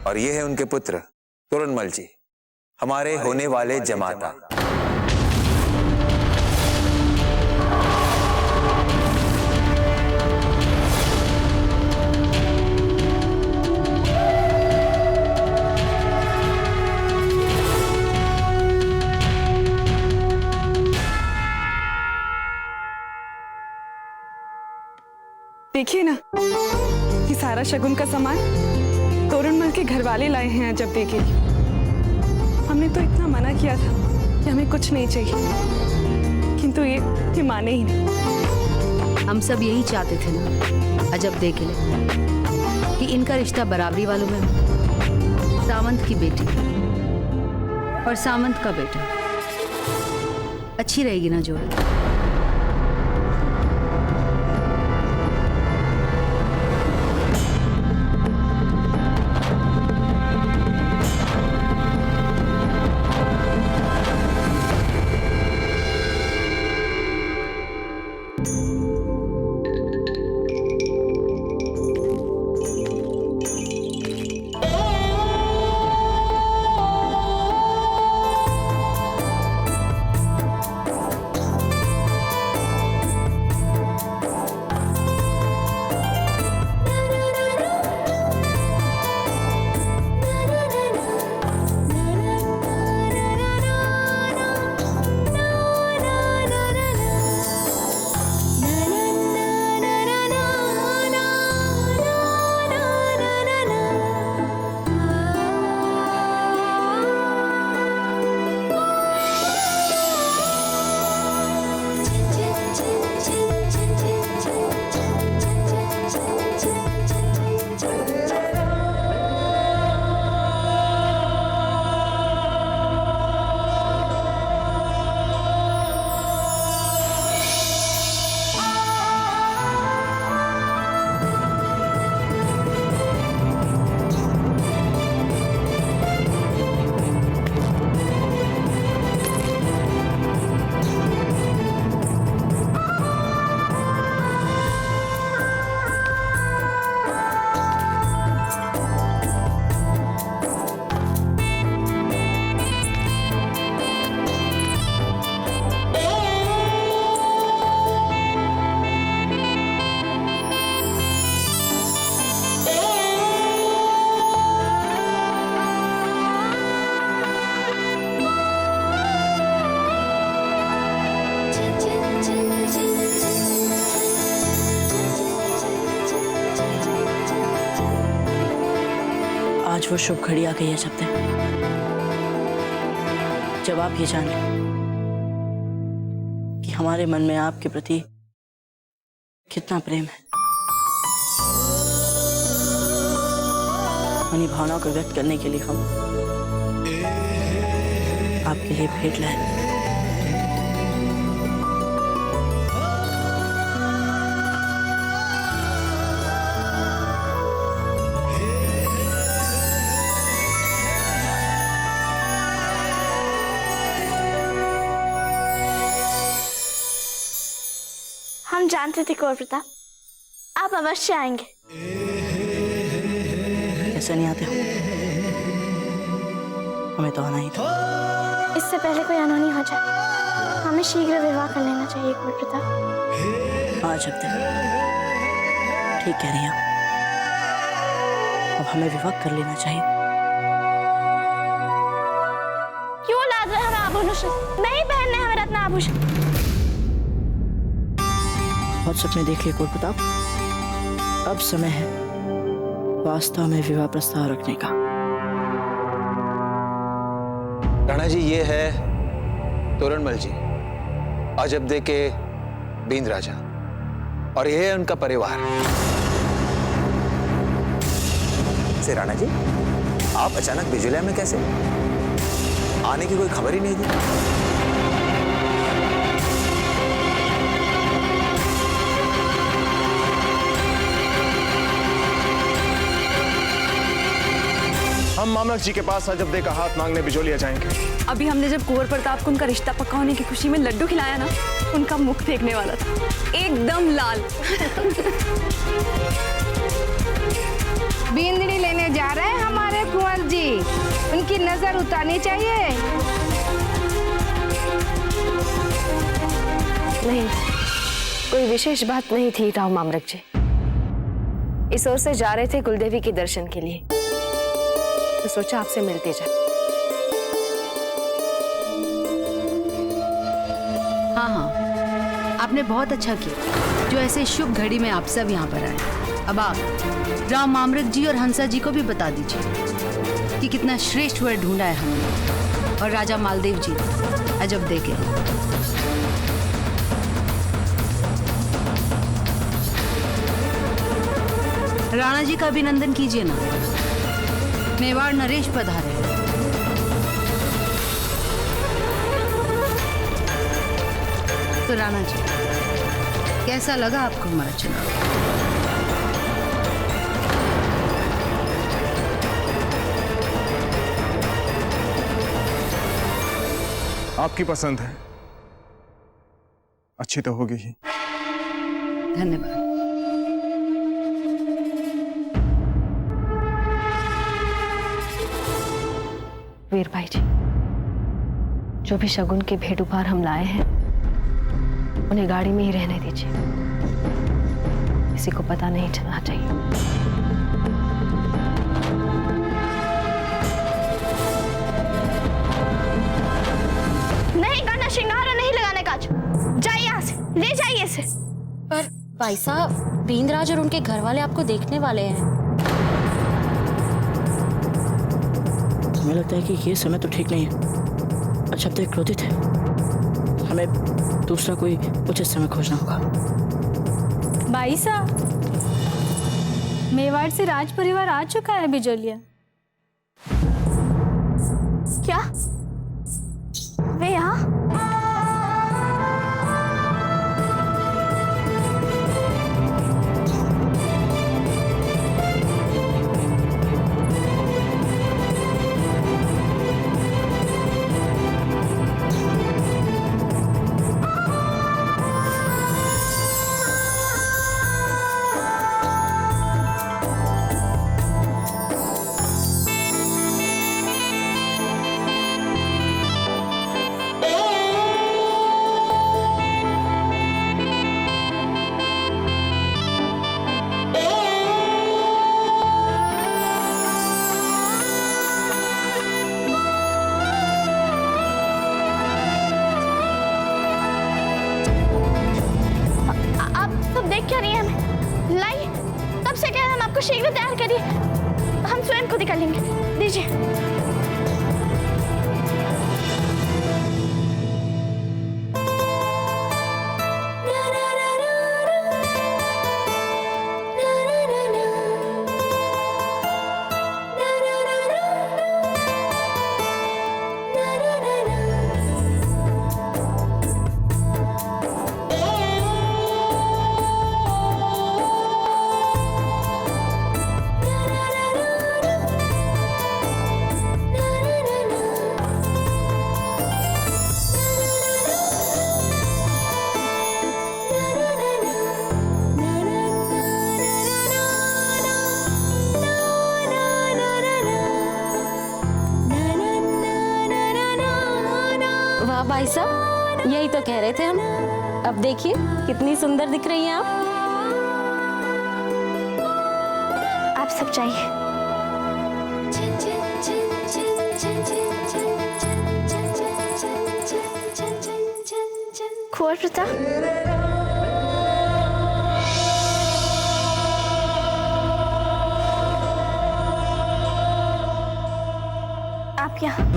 और ये है उनके पुत्र तोरणमल जी, हमारे होने वाले जमाता। देखिए ना, ये सारा शगुन का सामान तोरणमल के घर वाले लाए हैं अजब दे के। हमने तो इतना मना किया था कि हमें कुछ नहीं चाहिए, किंतु ये माने ही नहीं। हम सब यही चाहते थे ना अजब दे के लिए, कि इनका रिश्ता बराबरी वालों में हो। सामंत की बेटी और सामंत का बेटा, अच्छी रहेगी ना जोड़ी। आज वो शुभ घड़ी आ गई है शब्द, जब आप ये जान लें कि हमारे मन में आपके प्रति कितना प्रेम है। उन्हीं भावनाओं को व्यक्त करने के लिए हम आपके लिए भेंट लाए। हम जानते थे कौर प्रताप, आप अवश्य आएंगे। कैसे नहीं आते हो? हमें तो आना ही था। इससे पहले कोई अनहोनी हो जाए, हमें शीघ्र विवाह कर लेना चाहिए कौर प्रताप। हाँ शब्द, ठीक कह रही हैं आप। अब हमें विवाह कर लेना चाहिए। क्यों लाद रहे हमें आभूषण? नहीं पहनने हमें रत्न आभूषण। बहुत सपने देख लिए कौर प्रताप, अब समय है वास्तव में विवाह प्रस्ताव रखने का। राणा जी, ये है तोरणमल जी, अजबदे के बींद राजा, और ये है उनका परिवार। से राणा जी, आप अचानक बिजुलिया में कैसे? आने की कोई खबर ही नहीं दी। हम मामलक जी के पास अजबदे का हाथ मांगने बिजोलिया जाएंगे। अभी हमने जब कुंवर प्रताप को उनका रिश्ता पक्का होने की खुशी में लड्डू खिलाया ना, उनका मुख देखने वाला था, एकदम लाल। बींदड़ी लेने जा रहे हैं हमारे की नजर उतारनी चाहिए। नहीं, कोई विशेष बात नहीं थी राव मामरक जी। इस ओर से जा रहे थे कुलदेवी के दर्शन के लिए, तो सोचा आपसे मिलते जाए। हाँ हाँ, आपने बहुत अच्छा किया जो ऐसे शुभ घड़ी में आप सब यहाँ पर आए। अब आप राव मामरक जी और हंसा जी को भी बता दीजिए कि कितना श्रेष्ठ वर ढूंढा है हमने, और राजा मालदेव जी अजब देखे। राणा जी का अभिनंदन कीजिए ना, मेवाड़ नरेश पधारे हैं। तो राणा जी, कैसा लगा आपको हमारा चुनाव? आपकी पसंद है, अच्छी तो होगी ही। धन्यवाद। वीर भाई जी, जो भी शगुन के भेंट उपहार हम लाए हैं उन्हें गाड़ी में ही रहने दीजिए, किसी को पता नहीं चलना चाहिए। नहीं करना श्रृंगार और नहीं लगाने का, जाइए यहाँ से, ले जाइए इसे। पर भाई साहब, बींद्राज और उनके घर वाले आपको देखने वाले हैं। हमें लगता है कि ये समय तो ठीक नहीं है। अच्छा, अब तक क्रोधित है, हमें दूसरा कोई उचित समय खोजना होगा। भाई साहब, मेवाड़ से राज परिवार आ चुका है बिजोलिया। क्या वे यहाँ? देख क्या रही है हमें? लाइए, तब से कह रहे हम आपको शीघ्र तैयार करिए, हम स्वयं खुद ही कर लेंगे। दीजिए। वाह भाई साहब, यही तो कह रहे थे हम। अब देखिए कितनी सुंदर दिख रही हैं आप सब चाहिए। कुंवर प्रताप, आप यहाँ।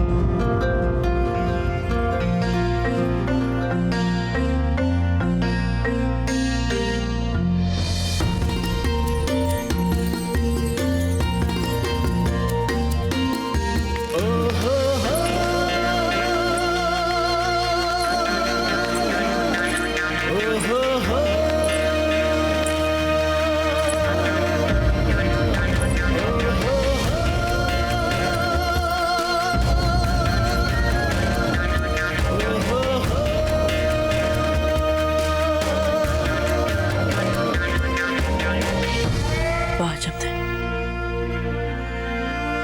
वाह, जब थे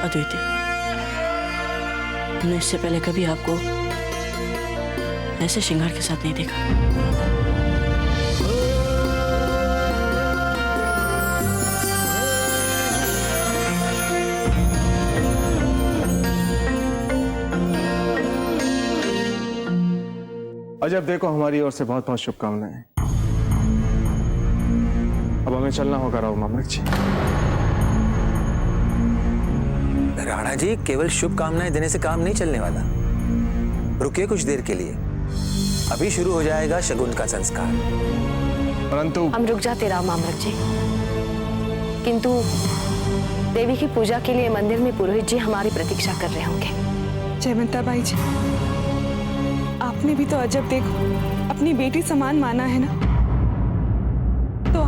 अद्वितीय, हमने इससे पहले कभी आपको ऐसे श्रृंगार के साथ नहीं देखा। अजब देखो, हमारी ओर से बहुत बहुत शुभकामनाएं। अब हमें चलना होगा राव मामलक जी। राणा जी, केवल शुभकामनाएं देने से काम नहीं चलने वाला। रुकिए कुछ देर के लिए, अभी शुरू हो जाएगा शगुन का संस्कार। परंतु हम रुक जाते राव मामलक जी, किंतु देवी की पूजा के लिए मंदिर में पुरोहित जी हमारी प्रतीक्षा कर रहे होंगे। जयवंता बाई जी, आपने भी तो अजब देखो अपनी बेटी समान माना है ना, तो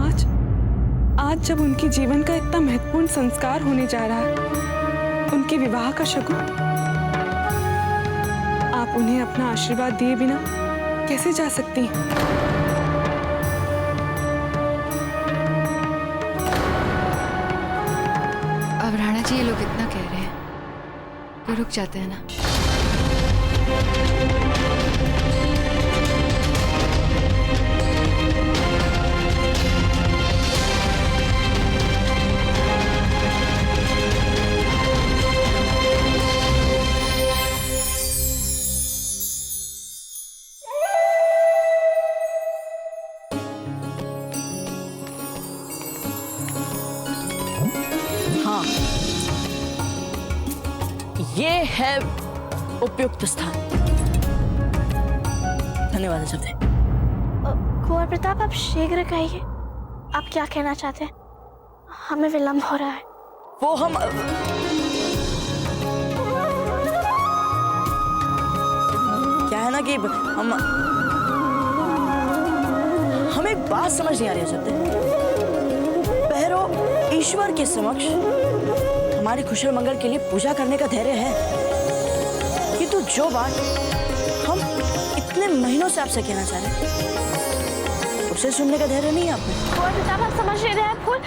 आज जब उनके जीवन का इतना महत्वपूर्ण संस्कार होने जा रहा है, उनके विवाह का शगुन, आप उन्हें अपना आशीर्वाद दिए बिना कैसे जा सकती हैं? अब राणा जी ये लोग इतना कह रहे हैं तो रुक जाते हैं ना। हाँ, ये है उपयुक्त स्थान। धन्यवाद अजब दे। कुंवर प्रताप, आप शीघ्र कहिए, आप क्या कहना चाहते हैं? हमें विलंब हो रहा है। वो हम क्या है ना कि हमें एक बात समझ नहीं आ रही अजब दे। भैरव ईश्वर के समक्ष हमारे कुशल मंगल के लिए पूजा करने का धैर्य है, किंतु जो बात हम इतने महीनों से आपसे कहना चाह रहे हैं उसे सुनने का धैर्य नहीं है आपने। कुंवर प्रताप, आप समझ नहीं रहे हैं फूल।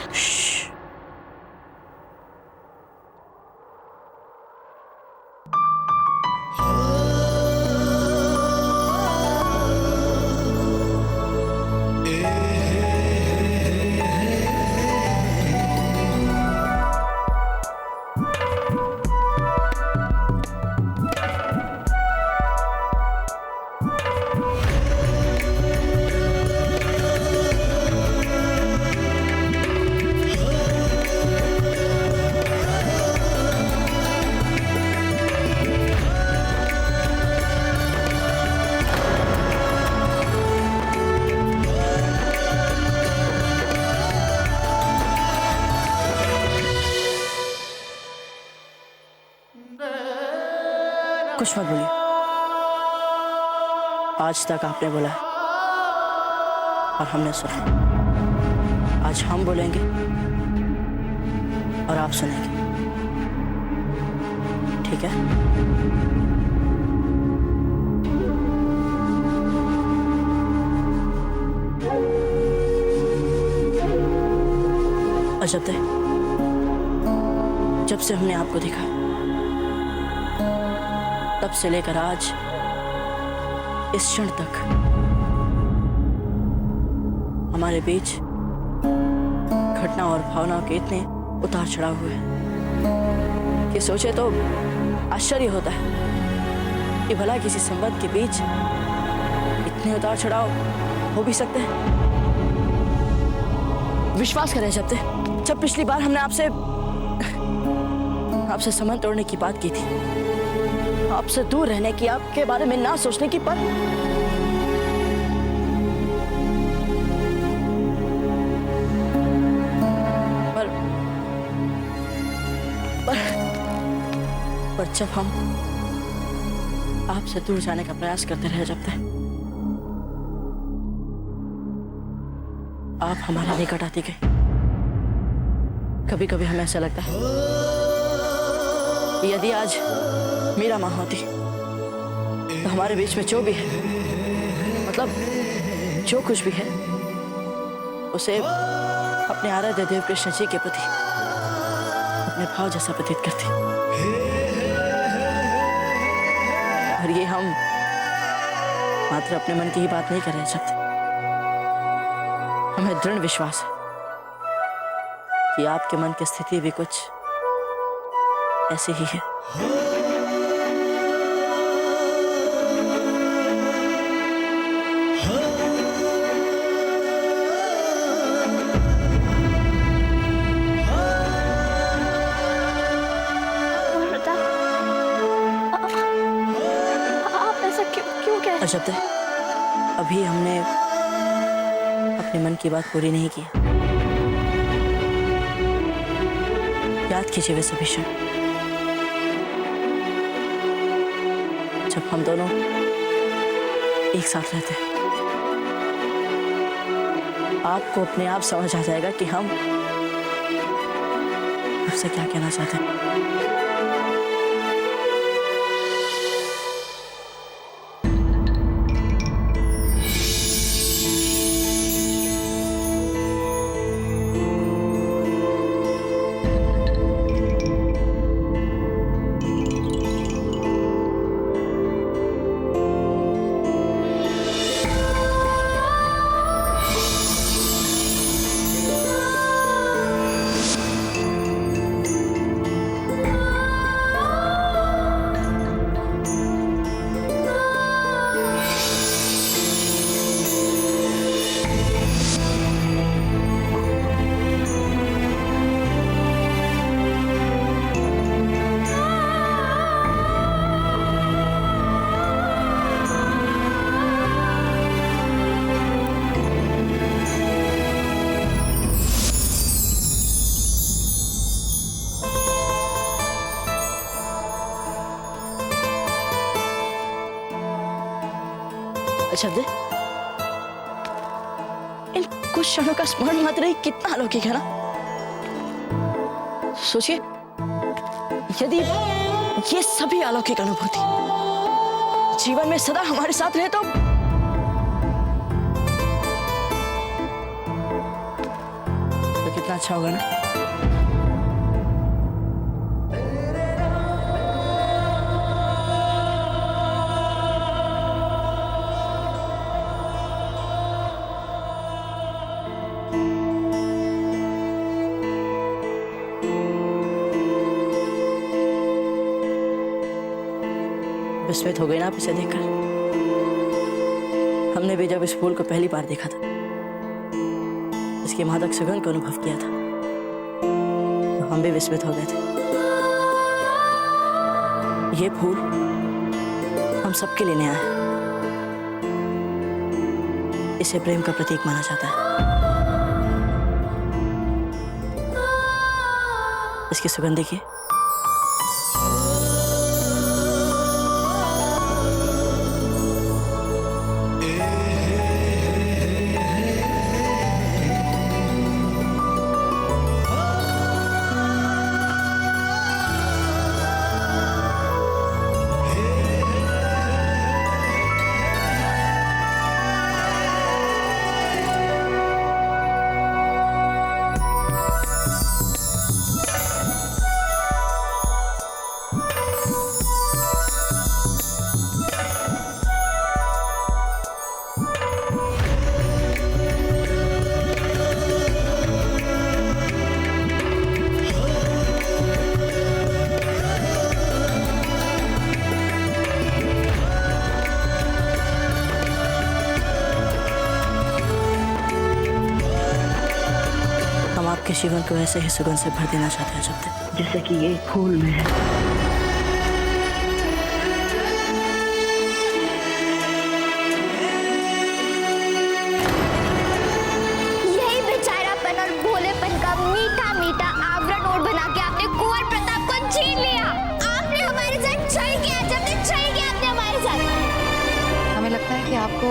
कुछ मत बोलिए। आज तक आपने बोला है और हमने सुना। आज हम बोलेंगे और आप सुनेंगे, ठीक है? अजब है, जब से हमने आपको देखा तब से लेकर आज इस क्षण तक हमारे बीच घटना और भावनाओं के इतने उतार चढ़ाव हुए हैं कि सोचे तो आश्चर्य होता है कि भला किसी संबंध के बीच इतने उतार चढ़ाव हो भी सकते हैं। विश्वास करें जब पिछली बार हमने आपसे संबंध तोड़ने की बात की थी, आपसे दूर रहने की, आपके बारे में ना सोचने की, पर जब हम आपसे दूर जाने का प्रयास करते रहे, जब तक आप हमारे निकट आती गई। कभी कभी हमें ऐसा लगता है कि यदि आज मेरा मां होती तो हमारे बीच में जो भी है, मतलब जो कुछ भी है, उसे अपने आराध्य देव कृष्ण जी के प्रति अपने भाव जैसा प्रतीत करती। और ये हम मात्र अपने मन की ही बात नहीं कर रहे शब्द। हमें दृढ़ विश्वास है कि आपके मन की स्थिति भी कुछ ऐसी ही है। आप ऐसा क्यों कह रहे हैं? शब्द, अभी हमने अपने मन की बात पूरी नहीं की। याद कीजिए वे सभी क्षण जब हम दोनों एक साथ रहते हैं। आपको अपने आप समझ आ जाएगा कि हम आपसे क्या कहना चाहते हैं। शब्द, इन कुछ क्षणों का स्मरण मात्र ही कितना अलौकिक है ना। सोचिए, यदि ये सभी अलौकिक अनुभूति जीवन में सदा हमारे साथ रहे तो कितना अच्छा होगा ना। विस्मित हो गई ना आप इसे देखकर? हमने भी जब इस फूल को पहली बार देखा था, इसकी मादक सुगंध को अनुभव किया था, तो हम भी विस्मित हो गए थे। ये फूल हम सबके लिए नया है। इसे प्रेम का प्रतीक माना जाता है। इसकी सुगंध देखिए। आपके जीवन को ऐसे ही सुगंध से भर देना चाहते हैं शब्द, जैसे कि ये फूल में है। यही बेचारापन और भोलेपन का मीठा मीठा आवरण ओढ़ बना के आपने कुंवर प्रताप को छीन लिया। आपने हमारे साथ छल किया, जब छल किया आपने हमारे साथ। हमें लगता है कि आपको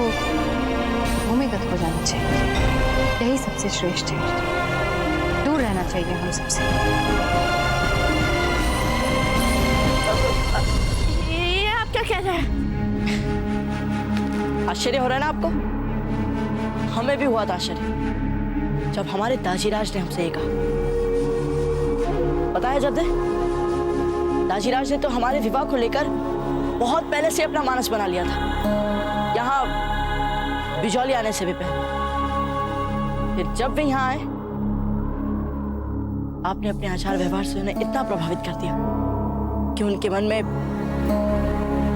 भूमिगत हो जाना चाहिए, यही सबसे श्रेष्ठ है। दूर रहना चाहिए हम सबसे। ये आप क्या कह रहे हैं? आश्चर्य हो रहा है ना आपको? हमें भी हुआ था आश्चर्य जब हमारे दाजीराज ने हमसे ये कहा। पता है जब दाजीराज ने तो हमारे विवाह को लेकर बहुत पहले से अपना मानस बना लिया था, यहाँ बिजौली आने से भी पहले। फिर जब वे यहाँ आए, आपने अपने आचार व्यवहार से उन्हें इतना प्रभावित कर दिया कि उनके मन में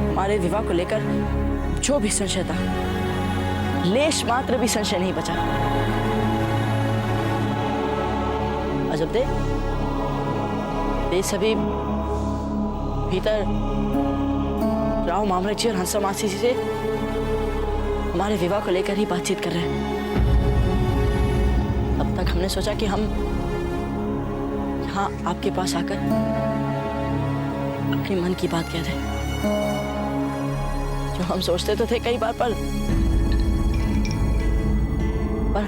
हमारे विवाह को लेकर जो भी संशय था, लेश मात्र भी संशय नहीं बचा। अजब दे सभी भीतर राव मामले जी और हंसा मासी जी से हमारे विवाह को लेकर ही बातचीत कर रहे हैं। अब तक हमने सोचा कि हम यहाँ आपके पास आकर अपने मन की बात कह दें, जो हम सोचते तो थे कई बार, पर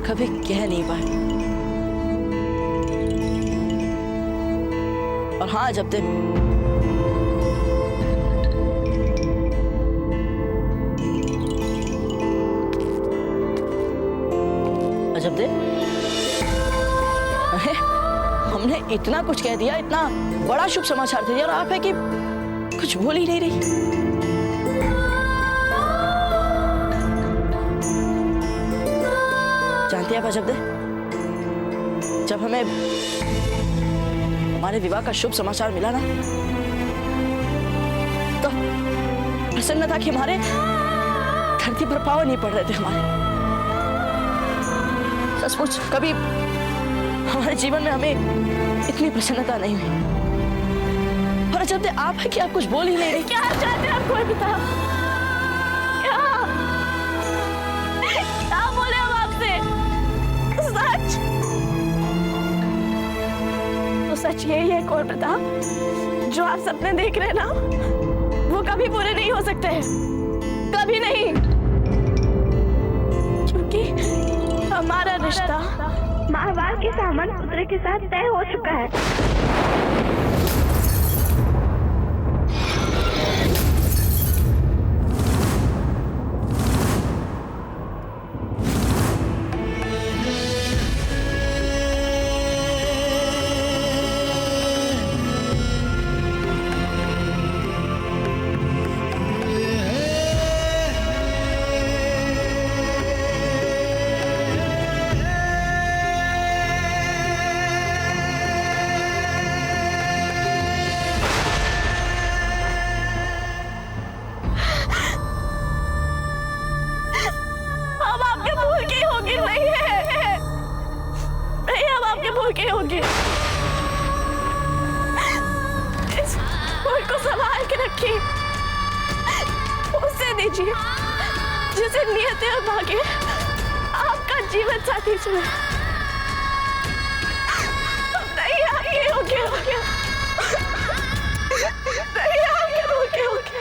कभी कह नहीं पाए। और हाँ, जब तक जब दे हमने इतना कुछ कह दिया, इतना बड़ा शुभ समाचार दे दिया, और आप है कि कुछ बोल ही नहीं रही। जानती है आप अजब दे, जब हमें हमारे विवाह का शुभ समाचार मिला ना, तो प्रसन्नता कि हमारे धरती पर पाँव नहीं पड़ रहे थे हमारे। सचमुच कभी हमारे जीवन में हमें इतनी प्रसन्नता नहीं हुई। और जब आप है कि आप कुछ बोल ही नहीं रहे। क्या चाहते हैं आप? कोई बता, क्या बोले हम आपसे? सच तो सच यही है कौर प्रताप, जो आप सपने देख रहे हैं ना, वो कभी पूरे नहीं हो सकते, कभी नहीं, क्योंकि हमारा रिश्ता महाभारत के सामंत पुत्र के साथ तय हो चुका है। के होंगे। इस फूल को संभाल के रखिए, उसे दीजिए जिसे नियत और भाग्य आपका जीवन साथी चुने। नहीं आगे हो गया, नहीं आगे हो गया।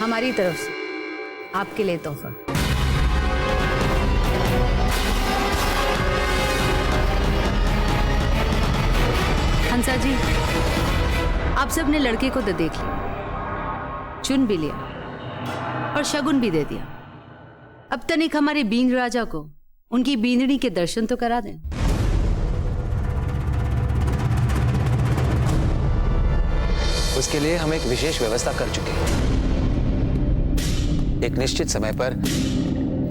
हमारी तरफ से आपके लिए तोहफा। हंसा जी, आप सबने लड़के को तो देख लिया, चुन भी लिया और शगुन भी दे दिया। अब तनिक हमारे बींद राजा को उनकी बींदनी के दर्शन तो करा दें। उसके लिए हम एक विशेष व्यवस्था कर चुके हैं। एक निश्चित समय पर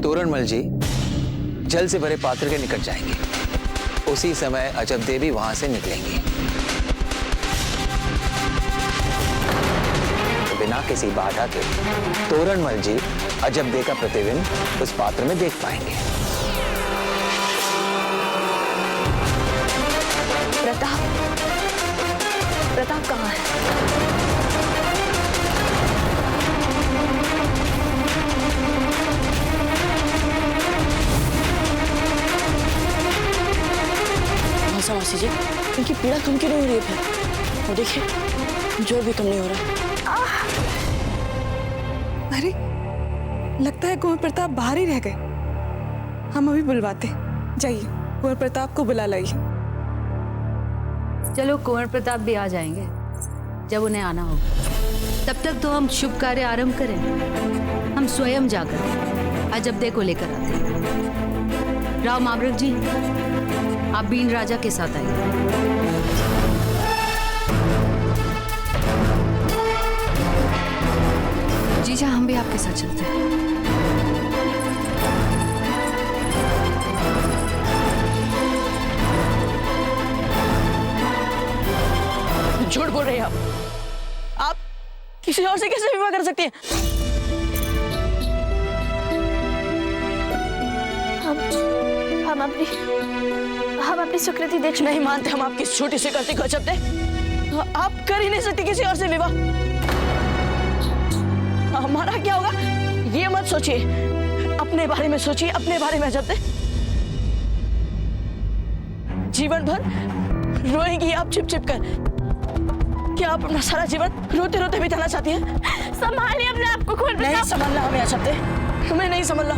तोरणमल जी जल से भरे पात्र के निकट जाएंगे। उसी समय अजब देवी वहां से निकलेंगी। तो बिना किसी बाधा के तोरणमल जी अजब दे का प्रतिबिंब उस पात्र में देख पाएंगे। प्रताप कहाँ है? मासा मासी जी, इनकी पीड़ा कम क्यों नहीं हो रही है फिर? वो देखिए जोर भी कम नहीं हो रहा। अरे लगता है कुंवर प्रताप बाहर ही रह गए। हम अभी बुलवाते हैं। जाइए कुंवर प्रताप को बुला लाइए। चलो कुंवर प्रताप भी आ जाएंगे जब उन्हें आना होगा। तब तक तो हम शुभ कार्य आरंभ करें। हम स्वयं जाकर अजब्दे को लेकर आते हैं। राव मामरक जी, आप बीन राजा के साथ आइए। जीजा हम भी आपके साथ चलते हैं। झूठ बोल रहे हैं आप किसी और से कैसे विवाह कर सकती हैं? हम अपनी स्वीकृति दे चुके। नहीं मानते हम आपकी छोटी स्वीकृति को अजब्दे। आप कर ही नहीं सकती किसी और से विवाह। हमारा क्या होगा ये मत सोचिए, अपने बारे में सोचिए, अपने बारे में अजब्दे। जीवन भर रोएंगी आप छिप छिप कर। क्या आप अपना सारा जीवन रोते रोते बिताना चाहती हैं? संभालिए अपने आप को। नहीं संभालना हमें अजब्दे, हमें नहीं संभालना।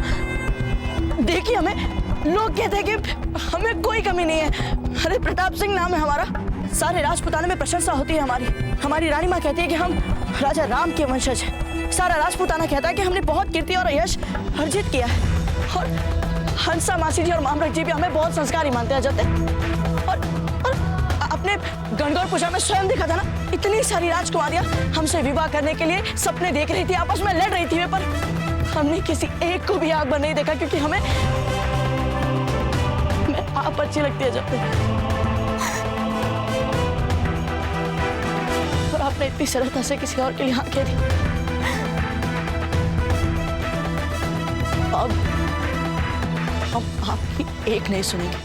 देखिए हमें लोग कहते हैं कि हमें कोई कमी नहीं है। अरे प्रताप सिंह नाम है हमारा, सारे राजपुताने में प्रशंसा होती है हमारी। हमारी रानी माँ कहती है कि हम राजा राम के वंशज हैं। सारा राजपुताना कहता है कि हमने बहुत कीर्ति और यश अर्जित किया है। और हंसा मासी जी और मामरक जी भी हमें बहुत संस्कारी मानते हैं अजब्दे। और अपने गणगौर पूजा में स्वयं देखा था ना, इतनी सारी राजकुमारियां हमसे विवाह करने के लिए सपने देख रही थी, आपस में लड़ रही थी, पर हमने किसी एक को भी आग पर नहीं देखा, क्योंकि हमें आप अच्छी लगती है जब और आपने इतनी सरलता से किसी और के लिए हाँ कह दी। अब हम आपकी एक नहीं सुनेंगे।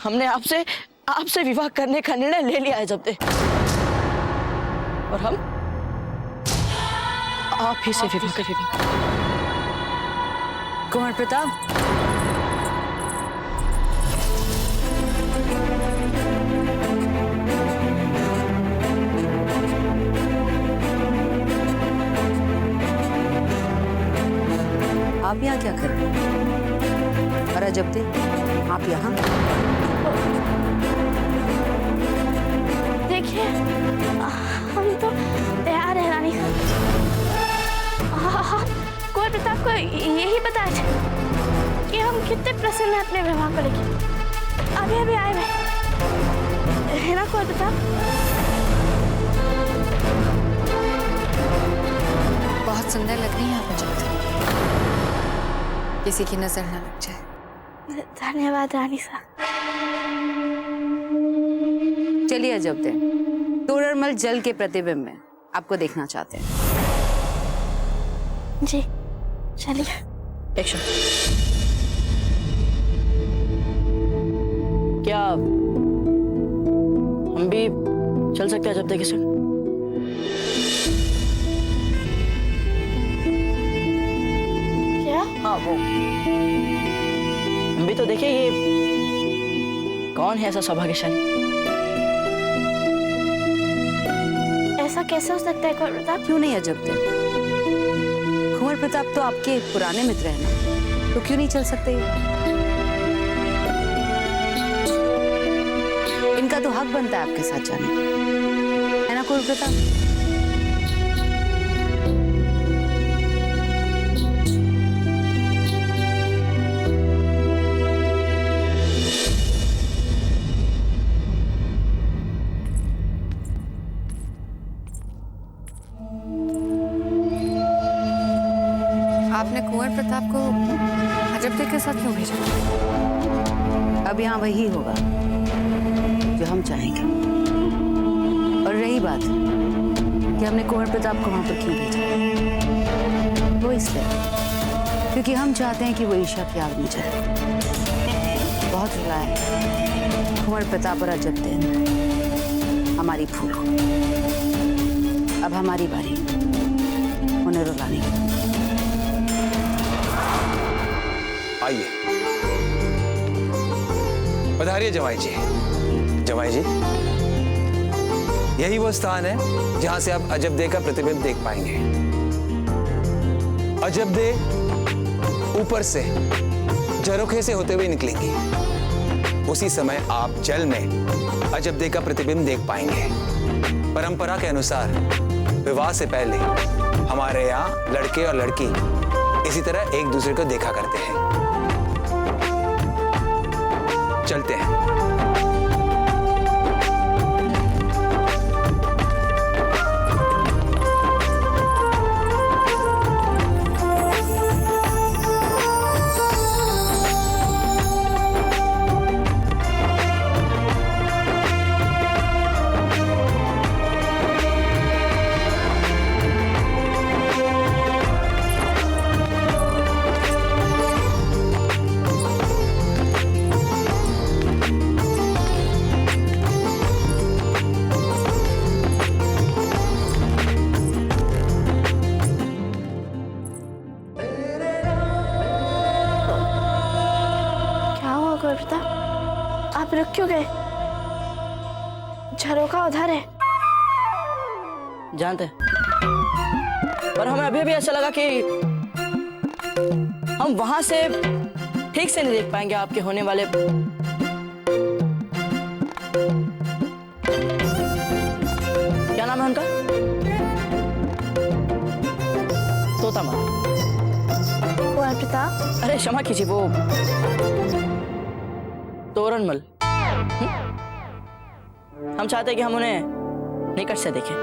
हमने आपसे विवाह करने का निर्णय ले लिया है जब्दे, और हम आप ही से विवाह करेंगे। कुंवर प्रताप, आप यहाँ क्या कर रहे हैं? और अजब्दे, आप यहाँ? देखिए हम तो तैयार हैं रानी साहब। कुंवर प्रताप को यही बताया था कि हम कितने प्रसन्न हैं अपने विवाह को लेकर। अभी आए हुए है ना कुंवर प्रताप? बहुत सुंदर लग रही है आप अजब्दे, किसी की नजर न लग जाए। धन्यवाद रानी साहब। चलिए अजब्दे, तोरणमल जल के प्रतिबिंब में आपको देखना चाहते हैं। जी चलिए। एक्शन। क्या हम भी चल सकते हैं जब तक इसे? क्या? हाँ वो हम भी तो देखें ये कौन है ऐसा सौभाग्यशाली। ऐसा कैसे हो सकता है कुंवर प्रताप? क्यों नहीं अजब्दे, कुंवर प्रताप तो आपके पुराने मित्र हैं ना, तो क्यों नहीं चल सकते? इनका तो हक बनता है आपके साथ जाने, है ना कुंवर प्रताप? आपने कुंवर प्रताप को अजब्दे के साथ क्यों भेजा? अब यहाँ वही होगा जो हम चाहेंगे। और रही बात कि हमने कुंवर प्रताप को वहां पर क्यों भेजा, वो इसलिए क्योंकि हम चाहते हैं कि वो ईशा की आग में जले। बहुत रुलाया है कुंवर प्रताप और अजब्दे हमारी फूल को। अब हमारी बारी उन्हें रुलाने की। आइए। पधारिए जमाई जी। जमाई जी, यही वो स्थान है जहां से आप अजबदे का प्रतिबिंब देख पाएंगे। अजबदे ऊपर से झरोखे से होते हुए निकलेंगी। उसी समय आप जल में अजबदे का प्रतिबिंब देख पाएंगे। परंपरा के अनुसार विवाह से पहले हमारे यहाँ लड़के और लड़की इसी तरह एक दूसरे को देखा करते हैं। चलते हैं। आप रुक क्यों गए? झरोखा उधर है। जानते पर हमें अभी भी ऐसा लगा कि हम वहां से ठीक से नहीं देख पाएंगे आपके होने वाले। क्या नाम है उनका? तोतामल। अरे क्षमा कीजिए, वो तोरणमल। हम चाहते हैं कि हम उन्हें निकट से देखें।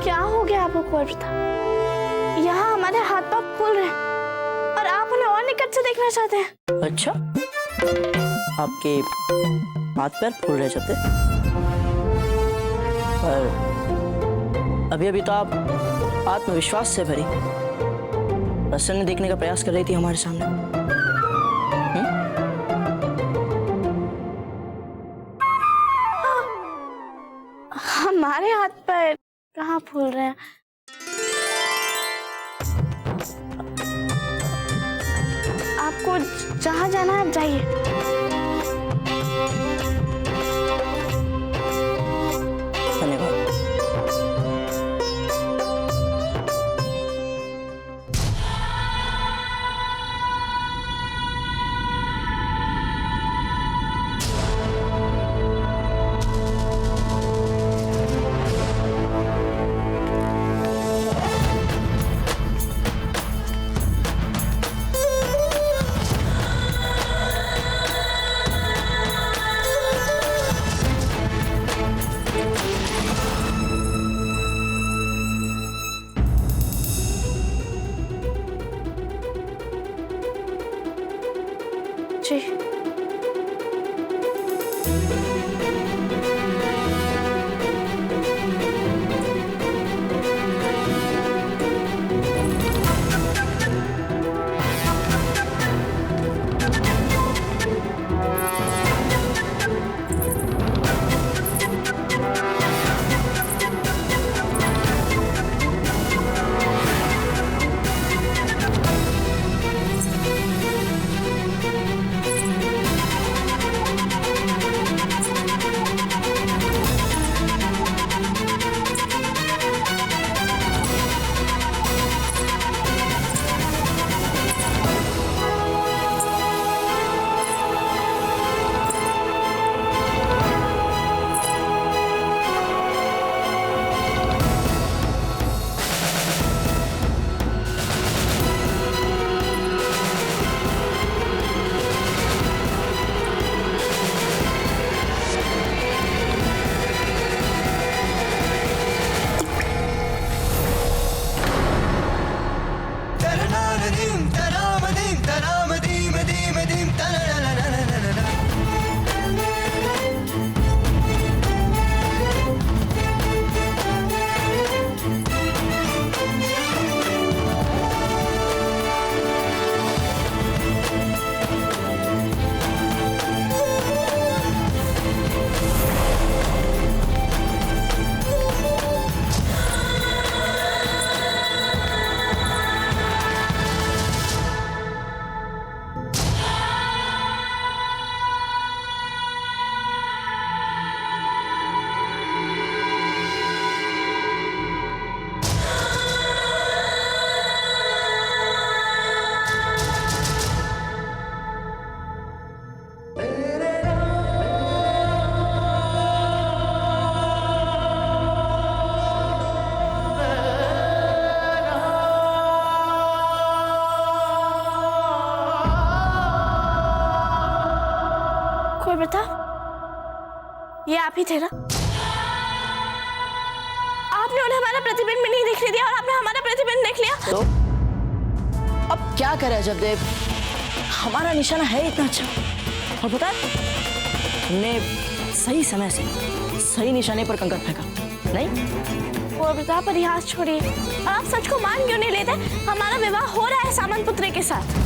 क्या हो गया आपको कुंवर प्रताप? यहाँ हमारे हाथ पांव फूल रहे हैं और आप उन्हें और निकट से देखना चाहते हैं। अच्छा, आपके हाथ पैर फूल रहे चाहते? पर अभी अभी तो आप आत्मविश्वास से भरी प्रसन्न देखने का प्रयास कर रही थी हमारे सामने। हमारे हाथ पैर कहाँ फूल रहे हैं? आपको जहाँ जाना है आप जाइए। धन्यवाद। जी प्रताप, ये आप ही थे ना? आपने उन्हें हमारा प्रतिबिंब नहीं दिखने दिया और आपने हमारा प्रतिबिंब देख लिया। तो अब क्या करे अजब देव, हमारा निशाना है इतना अच्छा, और पता है हमने सही समय से सही निशाने पर कंकर फेंका नहीं? कुंवर प्रताप, पर हाथ छोड़िए। आप सच को मान क्यों नहीं लेते? हमारा विवाह हो रहा है सामंत पुत्री के साथ।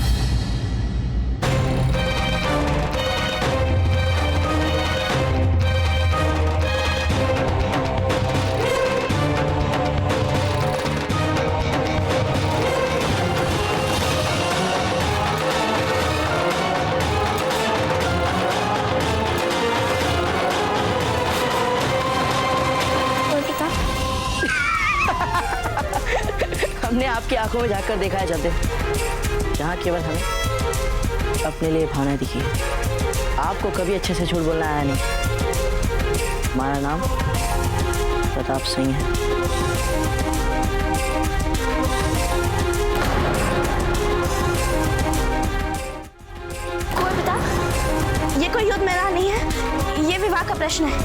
हमने आपकी आंखों में झांककर देखा है जब जहाँ केवल हमें अपने लिए भावनाएं दिखी है। आपको कभी अच्छे से झूठ बोलना आया नहीं। हमारा नाम प्रताप सिंह है। कुंवर प्रताप, ये कोई युद्ध मैदान नहीं है, ये विवाह का प्रश्न है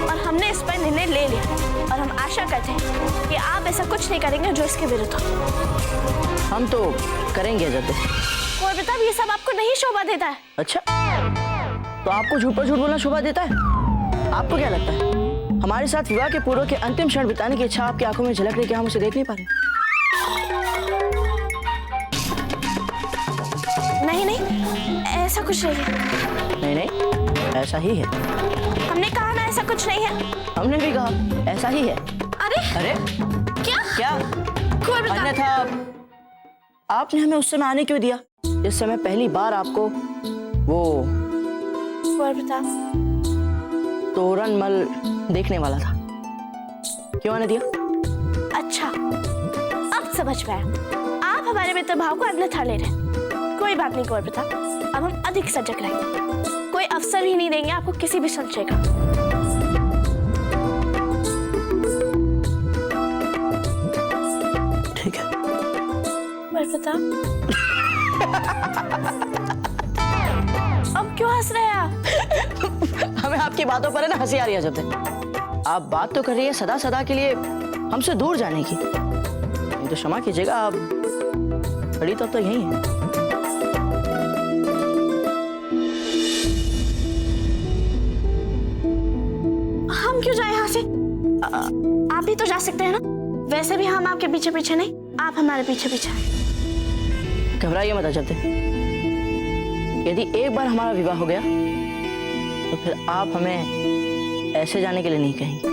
और हमने इस पर निर्णय ले लिया और हम आशा करते हैं कि आप ऐसा कुछ नहीं करेंगे जो इसके विरुद्ध हो। हम तो करेंगे जब। कुंवर प्रताप, ये सब आपको नहीं शोभा देता है। अच्छा, तो आपको झूठ पर झूठ बोलना शोभा देता है? आपको क्या लगता है हमारे साथ विवाह के पूर्व के अंतिम क्षण बिताने की इच्छा आपकी आंखों में झलक रही, क्या हम उसे देख नहीं पा रहे? नहीं नहीं, ऐसा कुछ नहीं है। नहीं नहीं, ऐसा ही है। हमने कहा ना ऐसा कुछ नहीं है। हमने भी कहा ऐसा ही है। अरे अरे क्या? क्या? कुंवर प्रताप, अन्यथा आपने हमें उस समय आने क्यों दिया जिस समय पहली बार आपको वो कुंवर प्रताप, तोरणमल देखने वाला था? क्यों आने दिया? अच्छा अब समझ में आया। आप हमारे मित्र भाव को अन्यथा ले रहे हैं। कोई बात नहीं कुंवर प्रताप, अब हम अधिक सजग रहेंगे। कोई अवसर भी नहीं देंगे आपको किसी भी संशय का। ठीक है। कुंवर प्रताप, अब क्यों हंस रहे हैं आप? हमें आपकी बातों पर है ना हंसी आ रही है। जब आप बात तो कर रही है सदा सदा के लिए हमसे दूर जाने की, नहीं तो क्षमा कीजिएगा, आप खड़ी तो यही है। हम क्यों जाए यहाँ से? आप भी तो जा सकते हैं ना। वैसे भी हम आपके पीछे पीछे नहीं, आप हमारे पीछे पीछे हैं। घबराइए मत अजब देव, यदि एक बार हमारा विवाह हो गया तो फिर आप हमें ऐसे जाने के लिए नहीं कहेंगे।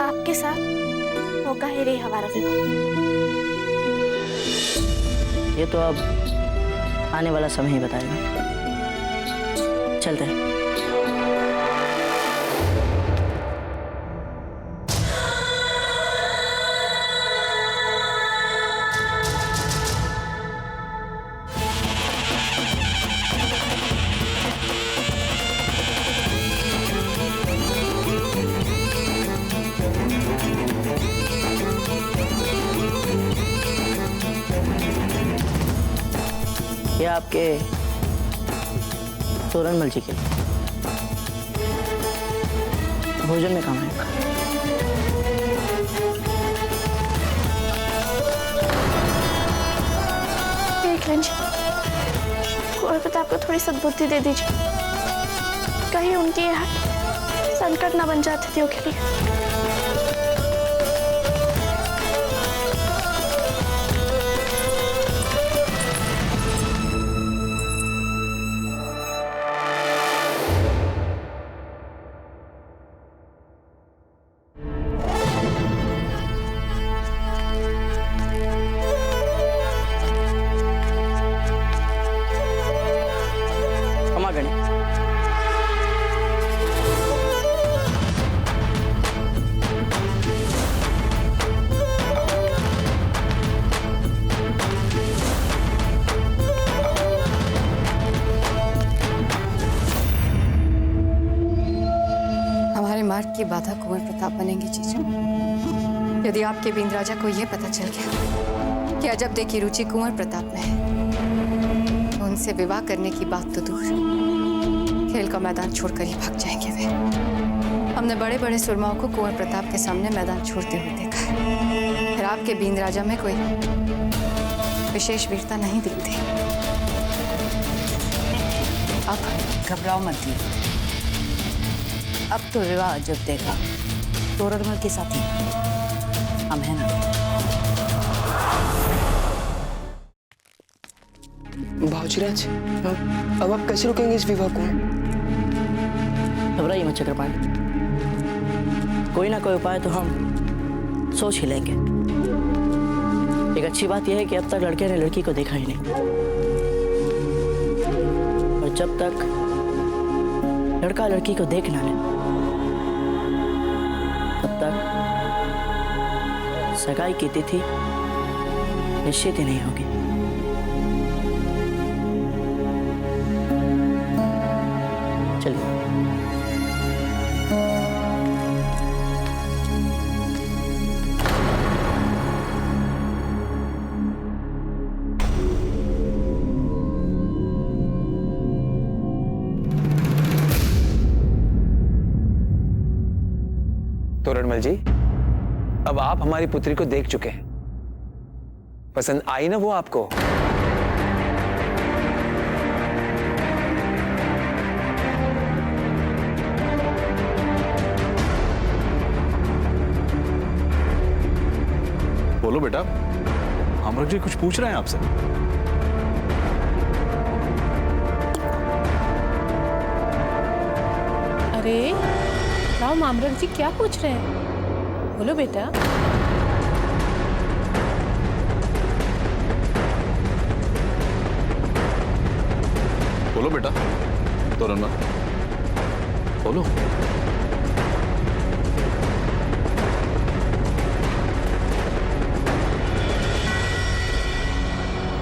आपके साथ होगा ही नहीं हमारा विवाह। ये तो अब आने वाला समय ही बताएगा। चलते हैं। ये आपके तोरणमल जी के लिए भोजन में काम आएगा। देख लीजिए, कुंवर प्रताप को थोड़ी सद्बुद्धि दे दीजिए, कहीं उनकी यह संकट न बन जाए अतिथियों के लिए। मार्ग की बाधा कुंवर प्रताप बनेंगे जीजू। यदि आपके बीन राजा को यह पता चल गया कि अजब दे की रुचि कुंवर प्रताप में है, इनसे विवाह करने की बात तो दूर, खेल का मैदान छोड़कर ही भाग जाएंगे वे। हमने बड़े बड़े सुरमाओं को कुंवर प्रताप के सामने मैदान छोड़ते हुए देखा है। फिर आपके बींद राजा में कोई विशेष वीरता नहीं दिखती। आप घबराओ मत जी, अब तो विवाह जब देखा तोरणमल के साथ ही हम हैं ना। भावजीराज, अब आप कैसे रोकेंगे इस विवाह को? घबराइए मत चक्रपाणी, कोई ना कोई उपाय तो हम सोच ही लेंगे। एक अच्छी बात यह है कि अब तक लड़के ने लड़की को देखा ही नहीं, और जब तक लड़का लड़की को देख ना ले तब तक सगाई की तिथि निश्चित ही नहीं होगी। चलिए। तोरणमल जी, अब आप हमारी पुत्री को देख चुके हैं, पसंद आई ना वो आपको? बोलो बेटा, आम्रक जी कुछ पूछ रहे हैं आपसे। अरे राव आम्रक जी क्या पूछ रहे हैं? बोलो बेटा। बोलो बेटा तोरणमल, बोलो।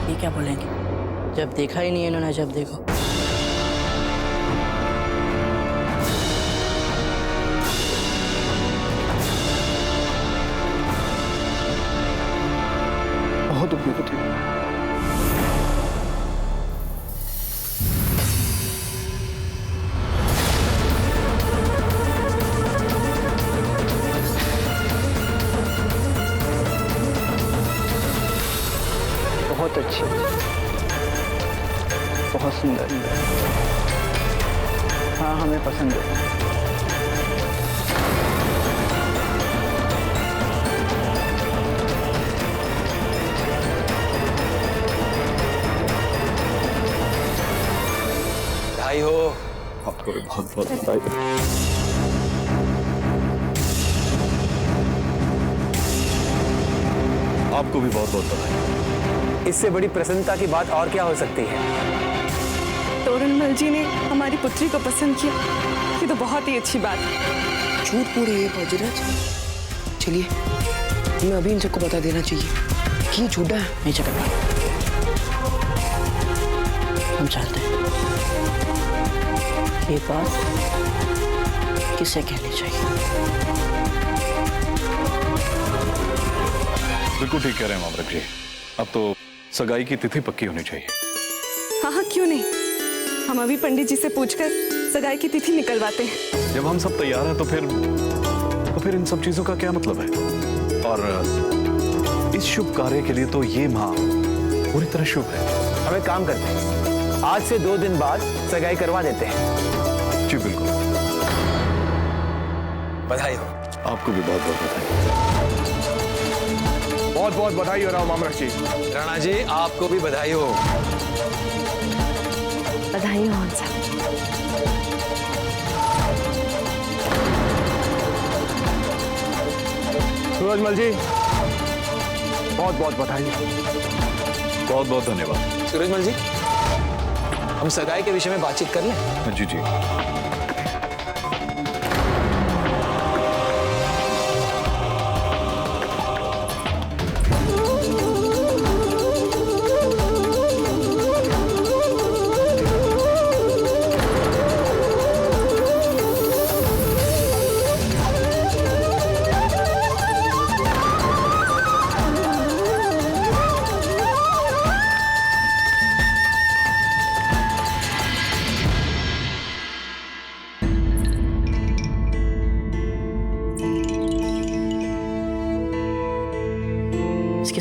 ये क्या बोलेंगे? जब देखा ही नहीं इन्होंने, जब देखो। बहुत अपनी पुत्री। बहुत अच्छी, बहुत सुंदर। हाँ, हमें पसंद है। बधाई हो। आपको भी बहुत बहुत बधाई। आपको भी बहुत बहुत बधाई। इससे बड़ी प्रसन्नता की बात और क्या हो सकती है? तोरणमल जी ने हमारी पुत्री को पसंद किया, ये तो बहुत ही अच्छी बात है। झूठ बोल रही है भावजीराज। चलिए, हमें अभी इन सबको बता देना चाहिए कि ये झूठा है। नहीं चक्रपाणी, हम चाहते हैं ये बात किसे कहनी चाहिए। बिल्कुल ठीक कह रहे हैं आम्रक जी, अब तो सगाई की तिथि पक्की होनी चाहिए। हाँ हाँ, क्यों नहीं, हम अभी पंडित जी से पूछकर सगाई की तिथि निकलवाते हैं। जब हम सब तैयार हैं तो फिर इन सब चीजों का क्या मतलब है? और इस शुभ कार्य के लिए तो ये माह पूरी तरह शुभ है। हम एक काम करते हैं, आज से 2 दिन बाद सगाई करवा देते हैं। जी बिल्कुल। बधाई हो। आपको भी बहुत बहुत बधाई। बहुत बहुत बधाई हो राव आम्रक जी। राणा जी, आपको भी बधाई हो। बधाई हो हंसा। सूरजमल जी, बहुत बहुत बधाई। बहुत बहुत धन्यवाद। सूरजमल जी, हम सगाई के विषय में बातचीत कर लें? जी जी।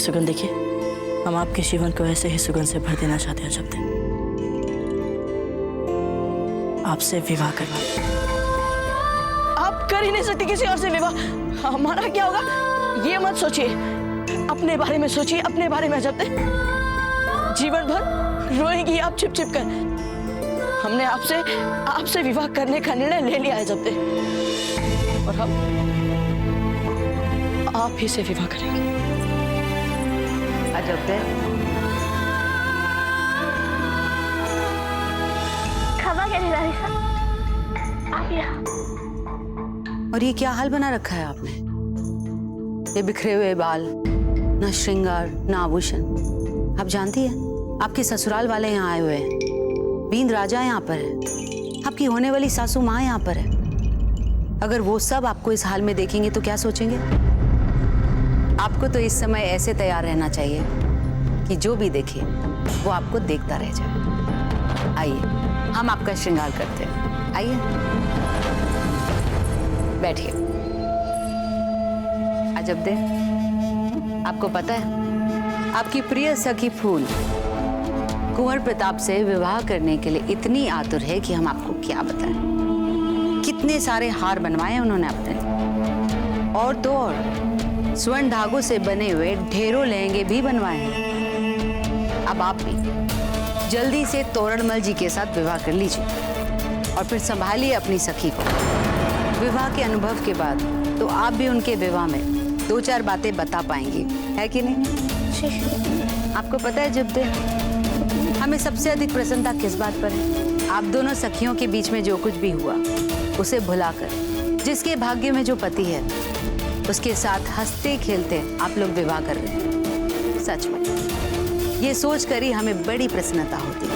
सुगंध देखिए, हम आपके जीवन को ऐसे ही सुगंध से भर देना चाहते हैं जब तक आपसे विवाह करना। आप कर ही नहीं सकते किसी और से विवाह, हमारा क्या होगा ये मत सोचिए, अपने बारे में सोचिए, अपने बारे में जब तक जीवन भर रोएंगी आप छिप छिप कर। हमने आपसे विवाह करने का निर्णय ले लिया है जब तक, और हम आप ही से विवाह करेंगे। अजब दे खबर क्या निराली साहब, आप यहाँ। और ये क्या हाल बना रखा है आपने? ये बिखरे हुए बाल, ना श्रृंगार ना आभूषण। आप जानती है आपके ससुराल वाले यहाँ आए हुए हैं, बींद राजा यहाँ पर है, आपकी होने वाली सासू माँ यहाँ पर है। अगर वो सब आपको इस हाल में देखेंगे तो क्या सोचेंगे? आपको तो इस समय ऐसे तैयार रहना चाहिए कि जो भी देखे वो आपको देखता रह जाए। आइए हम आपका श्रृंगार करते हैं, आइए बैठिए। अजब दे, आपको पता है आपकी प्रिय सखी फूल कुंवर प्रताप से विवाह करने के लिए इतनी आतुर है कि हम आपको क्या बताएं। कितने सारे हार बनवाए उन्होंने अपने, और तो और स्वर्ण धागों से बने हुए ढेरों लहंगे भी बनवाए हैं। अब आप भी जल्दी से तोरणमल जी के साथ विवाह कर लीजिए और फिर संभालिए अपनी सखी को। विवाह के अनुभव के बाद तो आप भी उनके विवाह में 2-4 बातें बता पाएंगी, है कि नहीं? आपको पता है जब हमें सबसे अधिक प्रसन्नता किस बात पर है? आप दोनों सखियों के बीच में जो कुछ भी हुआ उसे भुलाकर जिसके भाग्य में जो पति है उसके साथ हंसते खेलते आप लोग विवाह कर रहे हैं। सच में ये सोच कर ही हमें बड़ी प्रसन्नता होती है।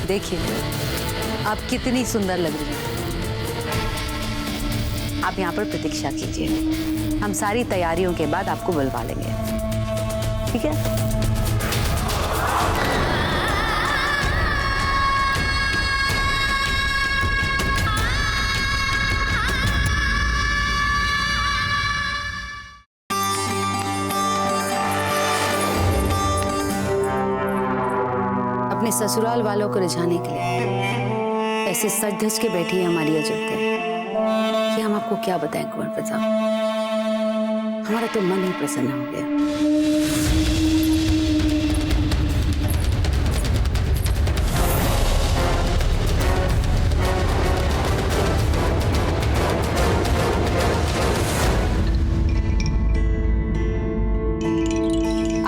देखिए आप कितनी सुंदर लग रही हैं। आप यहाँ पर प्रतीक्षा कीजिए, हम सारी तैयारियों के बाद आपको बुलवा लेंगे, ठीक है? अपने ससुराल वालों को रिझाने के लिए ऐसे सज धज के बैठी है हमारी अजब कि हम आपको क्या बताएं कुंवर प्रताप, हमारा तो मन ही प्रसन्न हो गया।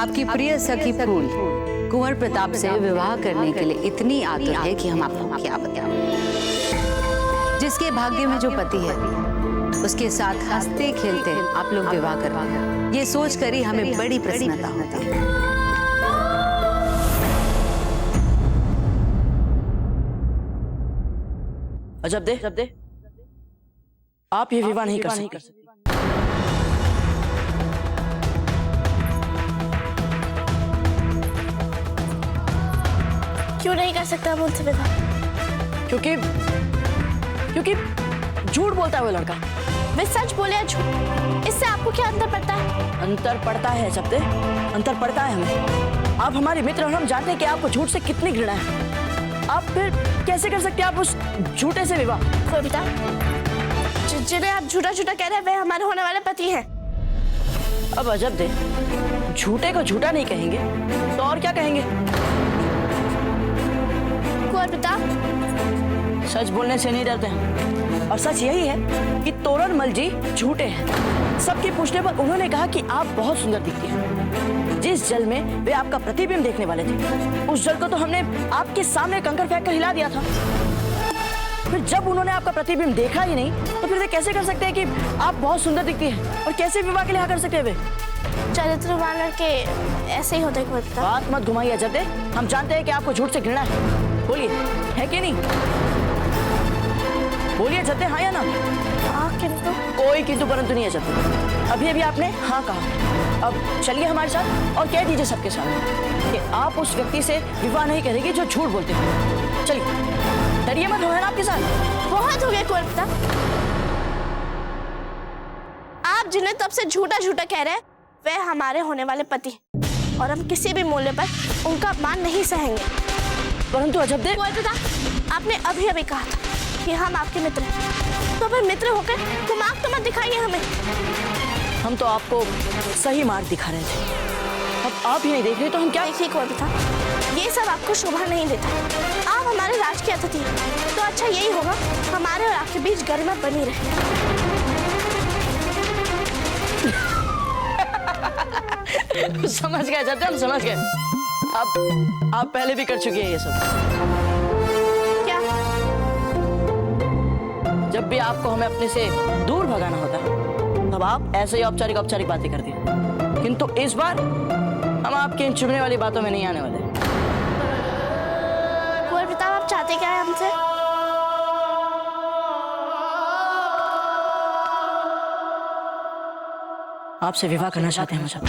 आपकी प्रिय सखी फूल कुंवर प्रताप से विवाह करने के लिए इतनी आतुर है कि हम आपको क्या बताएं। जिसके भाग्य में जो पति है उसके साथ हंसते खेलते आप लोग विवाह करवा, ये सोच कर ही हमें बड़ी प्रसन्नता होती है। अजब दे, आप ये विवाह नहीं कर सकते। क्यों नहीं कर सकता मुझसे विवाह? क्योंकि झूठ बोलता है वो लड़का। वे सच बोले या झूठ, इससे आपको क्या अंतर पड़ता है? अंतर पड़ता है जब अंतर पड़ता है हमें। आप हमारे मित्र और हम जानते हैं कि आपको झूठ से कितनी घृणा है। आप फिर कैसे कर सकते हैं आप उस झूठे से विवाह? कोई बता, जिन्हें आप झूठा झूठा कह रहे हैं वे हमारे होने वाले पति हैं। अब अजब दे, झूठे को झूठा नहीं कहेंगे तो और क्या कहेंगे? कोई बता, सच बोलने से नहीं डरते हैं, और सच यही है कि तोरणमल जी झूठे हैं। सबके पूछने पर उन्होंने कहा कि आप बहुत सुंदर दिखती हैं। जिस जल में वे आपका प्रतिबिंब देखने वाले थे उस जल को तो हमने आपके सामने कंकर फेंक कर हिला दिया था। फिर जब उन्होंने आपका प्रतिबिंब देखा ही नहीं तो फिर वे कैसे कर सकते हैं कि आप बहुत सुंदर दिखती हैं, और कैसे विवाह के लिए हाँ कर सकते हैं वे? चरित्रवान लड़के ऐसे ही होते हैं। बात मत घुमाइए अजब दे, हम जानते हैं कि आपको झूठ से घृणा है। बोलिए, है कि नहीं? बोलिए जब हाँ या ना? हाँ, किंतु कोई किंतु परंतु नहीं है जब। अभी अभी आपने हाँ कहा, अब चलिए हमारे साथ और कह दीजिए सबके सामने कि आप उस व्यक्ति से विवाह नहीं करेंगे जो झूठ बोलते हैं। चलिए, डरिए मत, हो है ना आपके साथ? बहुत हो गया कुंवर प्रताप। आप जिन्हें तब से झूठा झूठा कह रहे हैं वे हमारे होने वाले पति हैं और हम किसी भी मूल्य पर उनका अपमान नहीं सहेंगे। परंतु अजब देव, कोई पिता, आपने अभी अभी कहा था कि हम आपके मित्र हैं, तो फिर मित्र होकर दिमाग तो मत दिखाइए हमें। हम तो आपको सही मार्ग दिखा रहे थे, अब आप ही नहीं देख रहे तो हम क्या? देखिए कोई पिता, ये सब आपको शोभा नहीं देता। आप हमारे राज के अतिथि हैं, तो अच्छा यही होगा हमारे और आपके बीच गरिमा बनी रहे। समझ गए जब हम समझ गए। अब आप पहले भी कर चुकी हैं ये सब। क्या? जब भी आपको हमें अपने से दूर भगाना होता है तब आप ऐसे ही औपचारिक औपचारिक बातें करती हैं, किंतु इस बार हम आपके इन चुभने वाली बातों में नहीं आने वाले। कुंवर प्रताप, आप चाहते क्या है हमसे? आपसे विवाह करना चाहते हैं मुझे।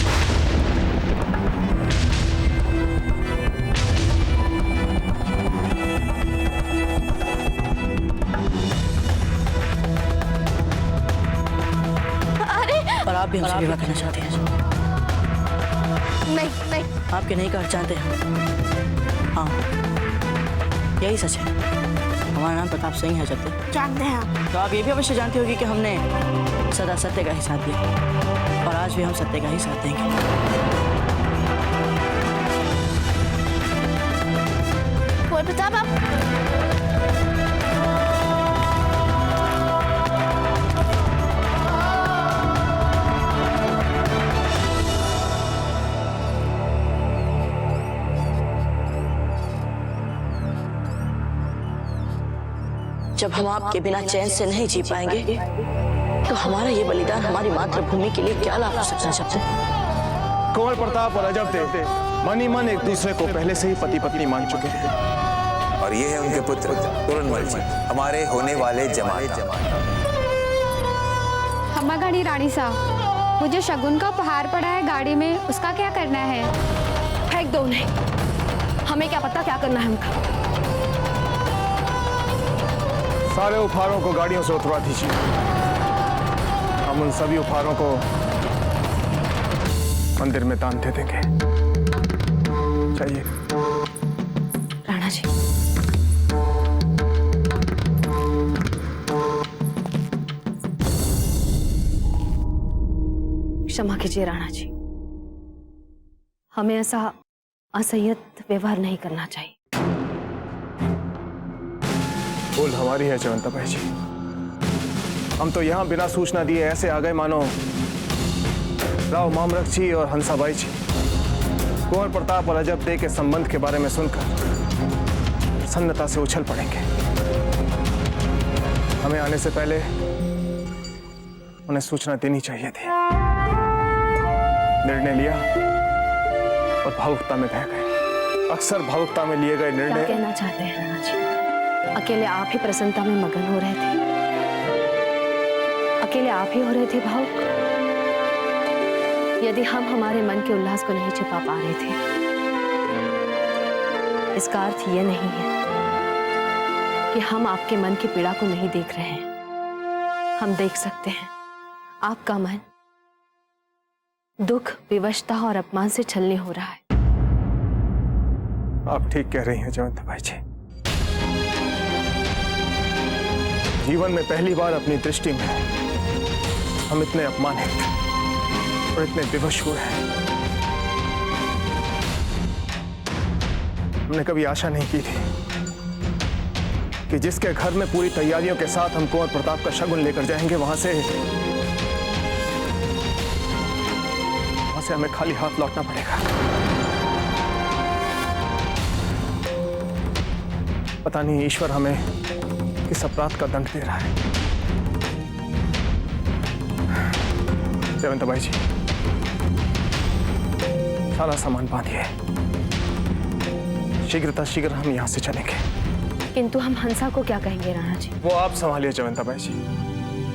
और आप भी हमसे विवाह करना चाहते हैं? नहीं नहीं। आपके नहीं कर चाहते हैं? हाँ, यही सच है। हमारा नाम प्रताप सिंह है। जब जानते हैं आप। तो आप ये भी अवश्य जानती होगी कि हमने सदा सत्य का ही साथ दिया और आज भी हम सत्य का ही साथ देंगे। कुंवर प्रताप, आप जब हम आपके बिना चैन से नहीं जी पाएंगे तो हमारा ये बलिदान हमारी मातृभूमि के लिए क्या लाभ हो सकता है? सबसे कुंवर प्रताप और अजब देव मन ही मन एक दूसरे को पहले से ही पति पत्नी मान चुके हैं। और ये है उनके पुत्र तोरणमल जी, हमारे होने वाले जमात। अम्मा गाड़ी रानी साहब, मुझे शगुन का उपहार पड़ा है गाड़ी में, उसका क्या करना है? फेंक दो उन्हें, हमें क्या पता क्या करना है उनका। सारे उपहारों को गाड़ियों से उतरवा दीजिए। हम उन सभी उपहारों को मंदिर में दान दे देंगे। चाहिए राणा जी, क्षमा कीजिए राणा जी, हमें ऐसा असह्यत व्यवहार नहीं करना चाहिए। भूल हमारी है जयवंताबाई जी। हम तो यहाँ बिना सूचना दिए ऐसे आ गए मानो राव मामरक जी और हंसाबाई जी कुंवर प्रताप और अजब देव के संबंध के बारे में सुनकर प्रसन्नता से उछल पड़ेंगे। हमें आने से पहले उन्हें सूचना देनी चाहिए थी। निर्णय लिया और भावुकता में बह गए। अक्सर भावुकता में लिए गए क्या निर्णय। कहना चाहते हैं राणा जी? अकेले आप ही प्रसन्नता में मगन हो रहे थे, अकेले आप ही हो रहे थे भावुक। यदि हम हमारे मन के उल्लास को नहीं छिपा पा रहे थे, इसका अर्थ यह नहीं है कि हम आपके मन की पीड़ा को नहीं देख रहे हैं। हम देख सकते हैं आपका मन दुख, विवशता और अपमान से छलनी हो रहा है। आप ठीक कह रही हैं जयवंताबाई जी। जीवन में पहली बार अपनी दृष्टि में हम इतने अपमानित और इतने विवश हुए हैं। हमने कभी आशा नहीं की थी कि जिसके घर में पूरी तैयारियों के साथ हम कुंवर प्रताप का शगुन लेकर जाएंगे, वहां से हमें खाली हाथ लौटना पड़ेगा। पता नहीं ईश्वर हमें किस अपराध का दंड दे रहा है। जयवंताबाई जी, सारा सामान बांधिए, शीघ्र हम यहां से चलेंगे। किंतु हम हंसा को क्या कहेंगे राणा जी? वो आप संभालिए जयवंताबाई जी,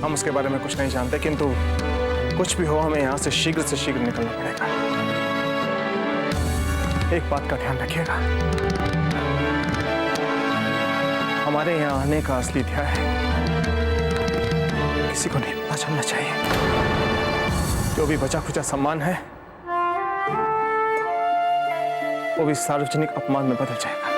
हम उसके बारे में कुछ नहीं जानते, किंतु कुछ भी हो हमें यहां से शीघ्र निकलना पड़ेगा। एक बात का ध्यान रखिएगा, हमारे यहाँ आने का असली ध्यान है किसी को नहीं पता चलना चाहिए। जो भी बचा खुचा सम्मान है वो भी सार्वजनिक अपमान में बदल जाएगा।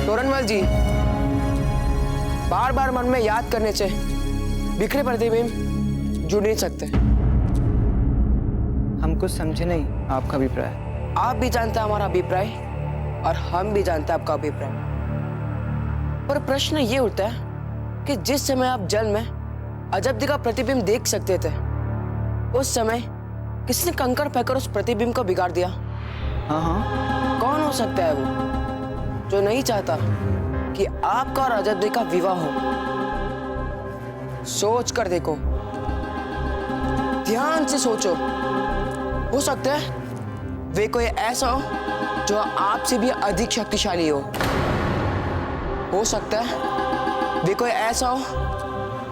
तोरणमल जी, बार बार मन में याद करने से बिखरे प्रतिबिंब जुड़ नहीं सकते। हम कुछ समझे नहीं आपका अभिप्राय। आप भी जानते हैं हमारा अभिप्राय और हम भी जानते हैं आपका अभिप्राय। पर प्रश्न ये उठता है कि जिस समय आप जल में अजब्दे का प्रतिबिंब देख सकते थे, उस समय किसने कंकड़ फेंकर उस प्रतिबिंब को बिगाड़ दिया? हाँ, कौन हो सकता है वो जो नहीं चाहता कि आपका और अजब्दे का विवाह हो? सोच कर देखो, ध्यान से सोचो। हो सकता है वे कोई ऐसा हो जो आपसे भी अधिक शक्तिशाली हो सकता है वे कोई ऐसा हो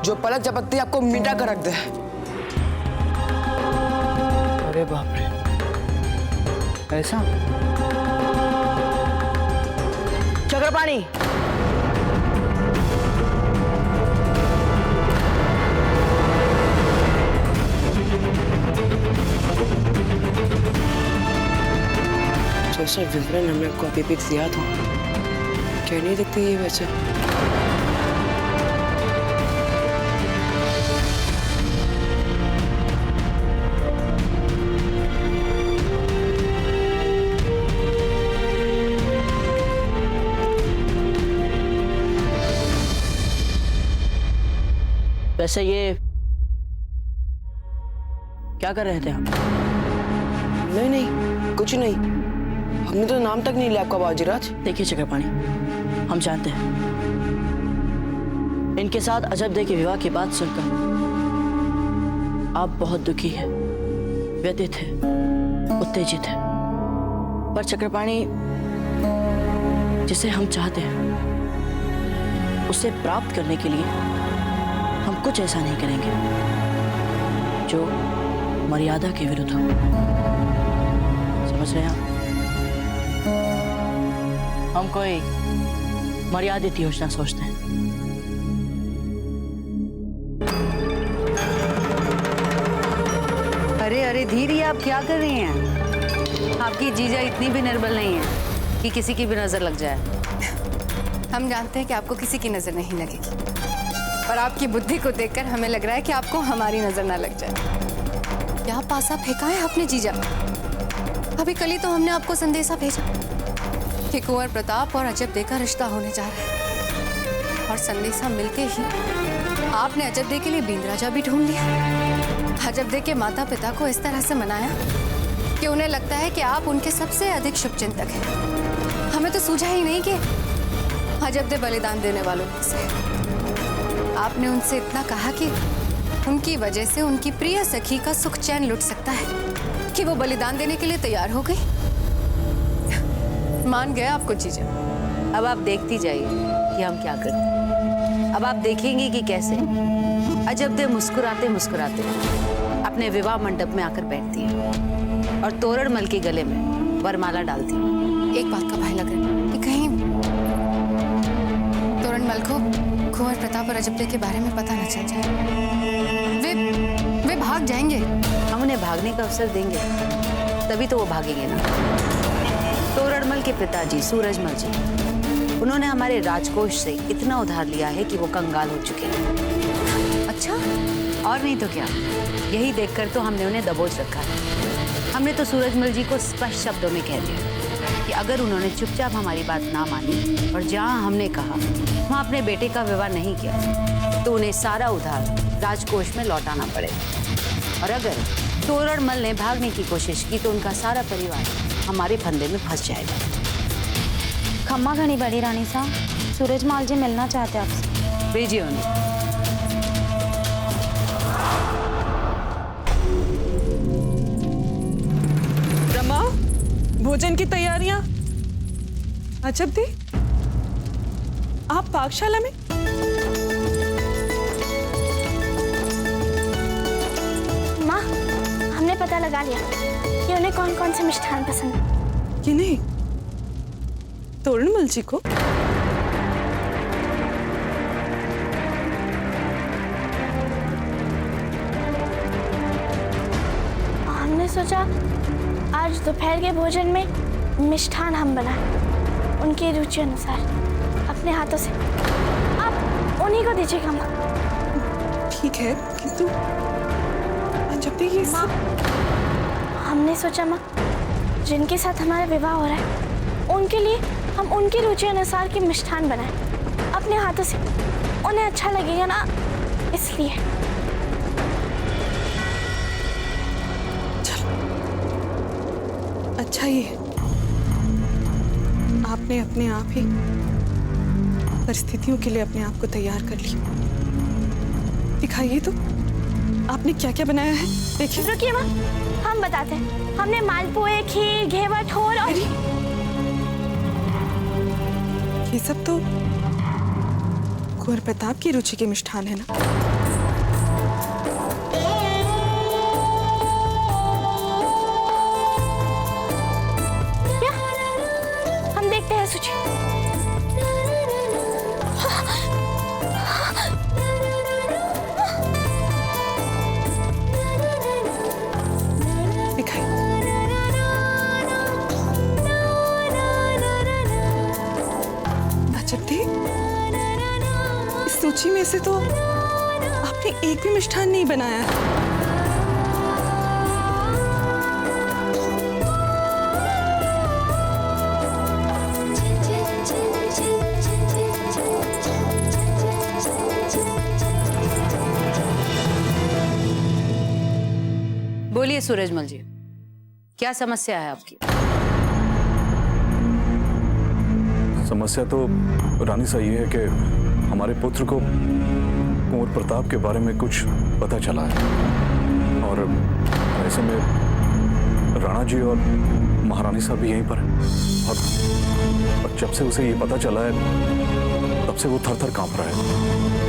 जो पलक झपकते आपको मिटा कर रख दे। अरे बाप रे, ऐसा? चक्रपाणी, जैसे विवरण हमने आपको अभी भी दिया था, क्या नहीं दिखती ये वैसे? वैसे ये क्या कर रहे थे आप? नहीं, कुछ नहीं। हमने तो नाम तक नहीं लिया आपका बाजीराज। देखिए चक्रपाणी, हम जानते हैं इनके साथ अजब्दे के विवाह की बात सुनकर आप बहुत दुखी हैं, व्यथित हैं, उत्तेजित हैं। पर चक्रपाणी, जिसे हम चाहते हैं उसे प्राप्त करने के लिए हम कुछ ऐसा नहीं करेंगे जो मर्यादा के विरुद्ध हो। समझ रहे हैं आप? हम कोई मर्यादित योजना सोचते हैं। अरे अरे धीरे, आप क्या कर रही हैं? आपकी जीजा इतनी भी निर्बल नहीं है कि किसी की भी नजर लग जाए। हम जानते हैं कि आपको किसी की नजर नहीं लगेगी, और आपकी बुद्धि को देखकर हमें लग रहा है कि आपको हमारी नजर ना लग जाए। क्या पासा फेंका है आपने जीजा? अभी कल ही तो हमने आपको संदेशा भेजा कि कुंवर प्रताप और अजब्दे का रिश्ता होने जा रहा है, और संदेशा मिलते ही आपने अजब्दे के लिए बींद्राजा भी ढूंढ लिया। अजब्दे के माता पिता को इस तरह से मनाया कि उन्हें लगता है कि आप उनके सबसे अधिक शुभचिंतक हैं। हमें तो सूझा ही नहीं कि अजब्दे बलिदान देने वालों में से। आपने उनसे इतना कहा कि उनकी वजह से उनकी प्रिय सखी का सुख चैन लुट सकता है कि वो बलिदान देने के लिए तैयार हो गई। मान गया आपको जीजा। अब आप देखती जाइए कि हम क्या करते हैं। अब आप देखेंगे कि कैसे अजब्दे मुस्कुराते मुस्कुराते अपने विवाह मंडप में आकर बैठती है और तोरणमल के गले में वरमाला डालती है। एक बात का भय लग रहा है कि कहीं तोरणमल को कुंवर प्रताप और अजब्दे के बारे में पता न चल जाए। वे भाग जाएंगे। हम उन्हें भागने का अवसर देंगे, तभी तो वो भागेंगे ना। तोरणमल के पिताजी सूरजमल जी, उन्होंने हमारे राजकोष से इतना उधार लिया है कि वो कंगाल हो चुके हैं। अच्छा, और नहीं तो क्या, यही देखकर तो हमने उन्हें दबोच रखा है। हमने तो सूरजमल जी को स्पष्ट शब्दों में कह दिया अगर उन्होंने चुपचाप हमारी बात ना मानी और जहां हमने कहा वहां अपने बेटे का विवाह नहीं किया तो उन्हें सारा उधार राजकोष में लौटाना पड़ेगा। और अगर तोरणमल ने भागने की कोशिश की तो उनका सारा परिवार हमारे फंदे में फंस जाएगा। खम्मा घनी बड़ी रानी साहब, सूरजमाल जी मिलना चाहते हैं आपसे। भेजिए उन्हें। रमा, भोजन की तैयारियां। अजब दी, आप पाकशाला में? माँ, हमने पता लगा लिया कि उन्हें कौन कौन से मिष्ठान पसंद है। कि नहीं, तोरणमल जी को? हमने सोचा आज दोपहर के भोजन में मिष्ठान हम बनाएं उनकी रुचि अनुसार अपने हाथों से। आप उन्हीं को दीजिएगा माँ। ठीक है, किंतु जब तक ये माँ, हमने सोचा माँ जिनके साथ हमारा विवाह हो रहा है उनके लिए हम उनकी रुचि अनुसार के मिष्ठान बनाएं अपने हाथों से। उन्हें अच्छा लगेगा ना, इसलिए। अच्छा ही है, आपने अपने आप ही परिस्थितियों के लिए अपने आप को तैयार कर लिया। दिखाइए तो आपने क्या क्या बनाया है, देखिए। रुकिए माँ, हम बताते हैं। हमने मालपुए, खीर, घेवर, ठोर और ये सब तो कुंवर प्रताप की रुचि के मिष्ठान है ना? क्या? हम देखते हैं सूची। इस सूची में से तो आपने एक भी मिष्ठान नहीं बनाया है। बोलिए सूरजमल जी, क्या समस्या है आपकी? समस्या तो रानी सा ये है कि हमारे पुत्र को कुंवर प्रताप के बारे में कुछ पता चला है और ऐसे में राणा जी और महारानी साहब भी यहीं पर हैं और जब से उसे ये पता चला है तब से वो थर थर कांप रहा है।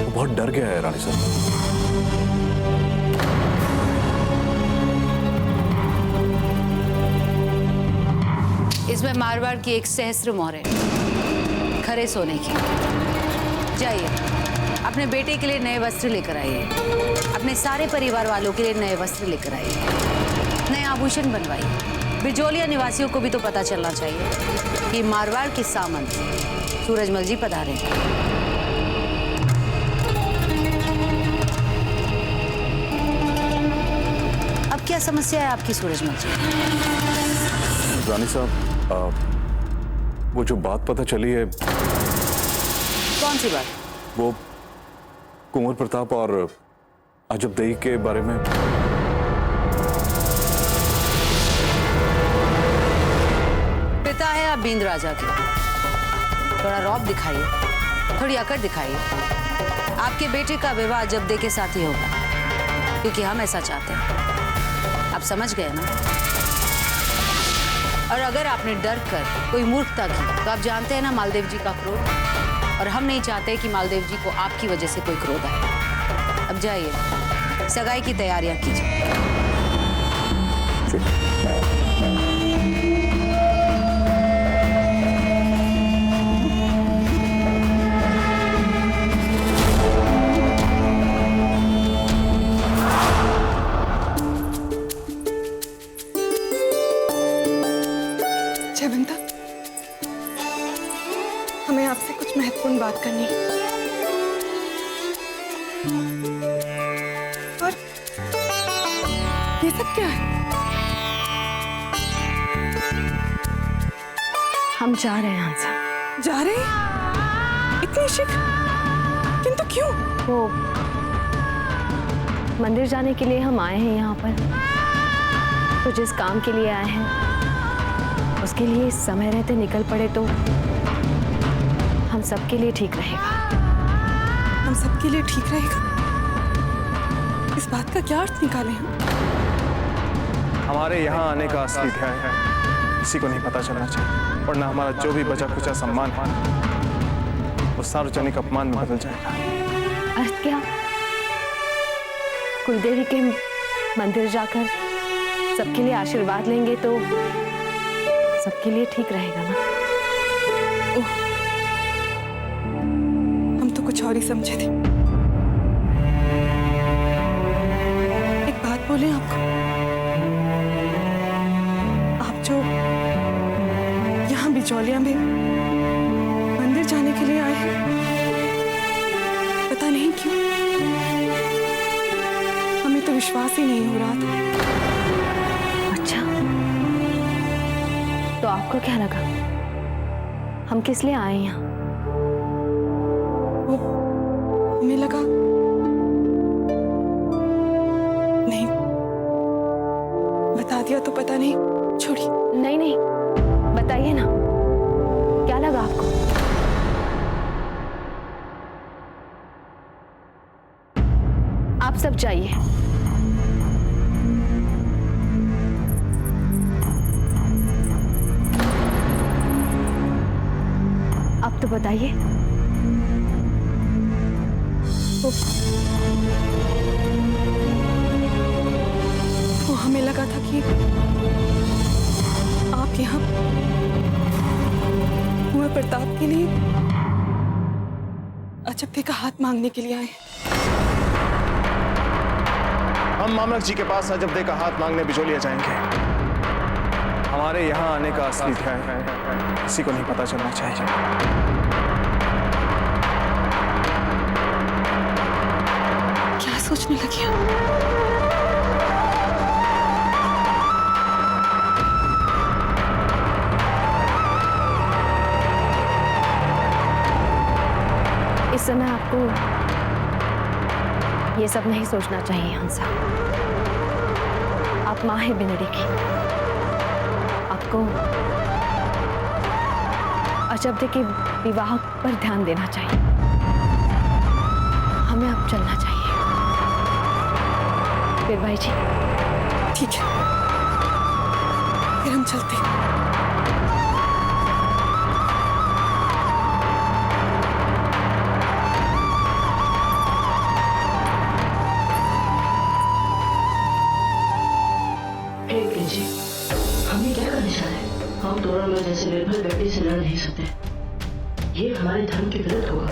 वो बहुत डर गया है रानी साहब। इसमें मारवाड़ की एक सहस्त्र मोहर है, खरे सोने की। जाइए अपने बेटे के लिए नए वस्त्र लेकर आइए, अपने सारे परिवार वालों के लिए नए वस्त्र लेकर आइए, नए आभूषण बनवाइए। बिजोलिया निवासियों को भी तो पता चलना चाहिए कि मारवाड़ के सामंत सूरजमल जी पधारे। अब क्या समस्या है आपकी सूरजमल जी? रानी साहब, वो जो बात पता चली है। कौन सी बात? वो कुंवर प्रताप और अजबदेही के बारे में। पिता है आप बींद राजा के, थोड़ा रौब दिखाइए, थोड़ी अकड़ दिखाइए। आपके बेटे का विवाह अजबदेही के साथ ही होगा क्योंकि हम ऐसा चाहते हैं। आप समझ गए ना? और अगर आपने डर कर कोई मूर्खता की तो आप जानते हैं ना मालदेव जी का क्रोध, और हम नहीं चाहते कि मालदेव जी को आपकी वजह से कोई क्रोध आए। अब जाइए, सगाई की तैयारियां कीजिए। जयवंता, हमें आपसे कुछ महत्वपूर्ण बात करनी है। और ये सब क्या है? हम जा रहे हैं हंसा। जा रहे हैं? इतनी शीघ्र? किंतु क्यों? वो मंदिर जाने के लिए हम आए हैं यहाँ पर। तो जिस काम के लिए आए हैं उसके लिए समय रहते निकल पड़े तो हम सबके लिए ठीक रहेगा। हम सबके लिए ठीक रहेगा? इस बात का क्या अर्थ निकाले हम? हमारे यहाँ आने का असली ध्यान है किसी को नहीं पता चलना चाहिए, वरना हमारा जो भी बचा खुचा सम्मान है वो सार्वजनिक अपमान में बदल जाएगा। अर्थ क्या? कुलदेवी के मंदिर जाकर सबके लिए आशीर्वाद लेंगे तो सबके लिए ठीक रहेगा ना? ओह, हम तो कुछ और ही समझे थे। एक बात बोले आपको, आप जो यहाँ बिचौलिया में मंदिर जाने के लिए आए हैं, पता नहीं क्यों हमें तो विश्वास ही नहीं हो रहा था। अच्छा, तो आपको क्या लगा हम किस लिए आए यहाँ? हमें लगा नहीं, बता दिया तो पता नहीं, छोड़िए। नहीं नहीं, बताइए ना, क्या लगा आपको? आप सब जाइए। अब तो बताइए। वो हमें लगा था कि आप यहाँ कुंवर प्रताप के लिए अजब्दे का हाथ मांगने के लिए आए। हम मामलक जी के पास अजब्दे का हाथ मांगने बिचौलिया जाएंगे। हमारे यहाँ आने का असली ध्यान है किसी को नहीं पता चलना चाहिए। क्या सोचने लगी हो? इस समय आपको ये सब नहीं सोचना चाहिए हंसा। आप मां है बिनड़ी की। आपको अजब्दे के विवाह पर ध्यान देना चाहिए। हमें अब चलना चाहिए। फिर भाई जी, ठीक है, फिर हम चलते हैं। जी, हमें क्या करना चाहिए? हम तोरण में जैसे निर्भय व्यक्ति से लड़ नहीं सकते। ये हमारे धर्म के विरुद्ध होगा।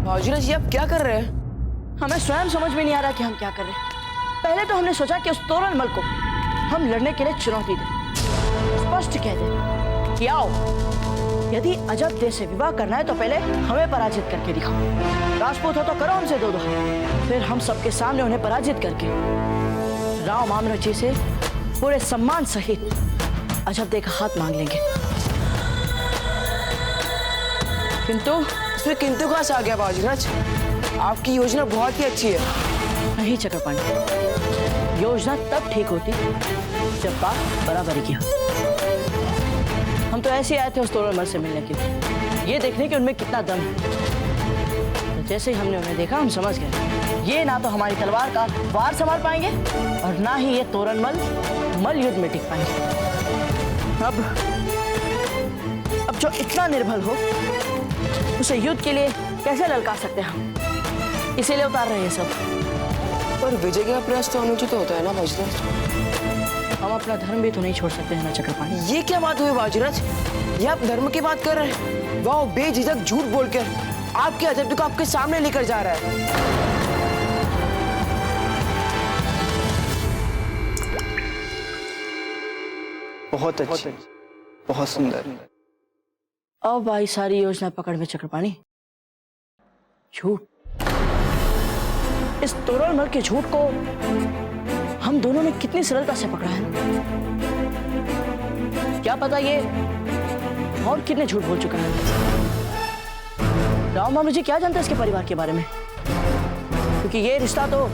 भाजीराज जी, आप क्या कर रहे हैं? हमें स्वयं समझ में नहीं आ रहा कि हम क्या कर रहे हैं। पहले तो हमने सोचा कि उस तोरणमल को हम लड़ने के लिए चुनौती दें, स्पष्ट कह दें कि आओ, यदि अजब्दे से विवाह करना है तो पहले हमें पराजित करके दिखाओ। राजपूत हो तो करो हमसे दो, फिर हम सबके सामने उन्हें पराजित करके राव मामलक जी से पूरे सम्मान सहित अजब्दे का हाथ मांग लेंगे। किंतु कहां से आ गया भाजीराज? आपकी योजना बहुत ही अच्छी है। नहीं चक्रपाणी, योजना तब ठीक होती जब बात बराबरी की हो। हम तो ऐसे आए थे उस तोरणमल से मिलने के लिए, ये देखने कि उनमें कितना दम है। तो जैसे ही हमने उन्हें देखा हम समझ गए, ये ना तो हमारी तलवार का वार संभाल पाएंगे और ना ही ये तोरणमल मल युद्ध में टिक पाएंगे। अब जो इतना निर्बल हो उसे युद्ध के लिए कैसे ललकार सकते हैं हम? इसीलिए उतार रहे हैं सब। पर विजय का प्रयास तो अनुचित होता है ना भाजीराज? हम अपना धर्म भी तो नहीं छोड़ सकते हैं ना चक्रपाणी। ये क्या बात हुई भाजीराज? ये आप धर्म की बात कर रहे हैं? वाह, बेझिझक झूठ बोलकर आपके अजब्दे को आपके सामने लेकर जा रहा है। बहुत अच्छी, बहुत सुंदर। अब आई सारी योजना पकड़ में चक्रपाणी। झूठ, इस तोरणमल के झूठ को हम दोनों ने कितनी सरलता से पकड़ा है। क्या पता ये और कितने झूठ बोल चुका है। राव मामू जी क्या जानते हैं इसके परिवार के बारे में, क्योंकि ये रिश्ता तो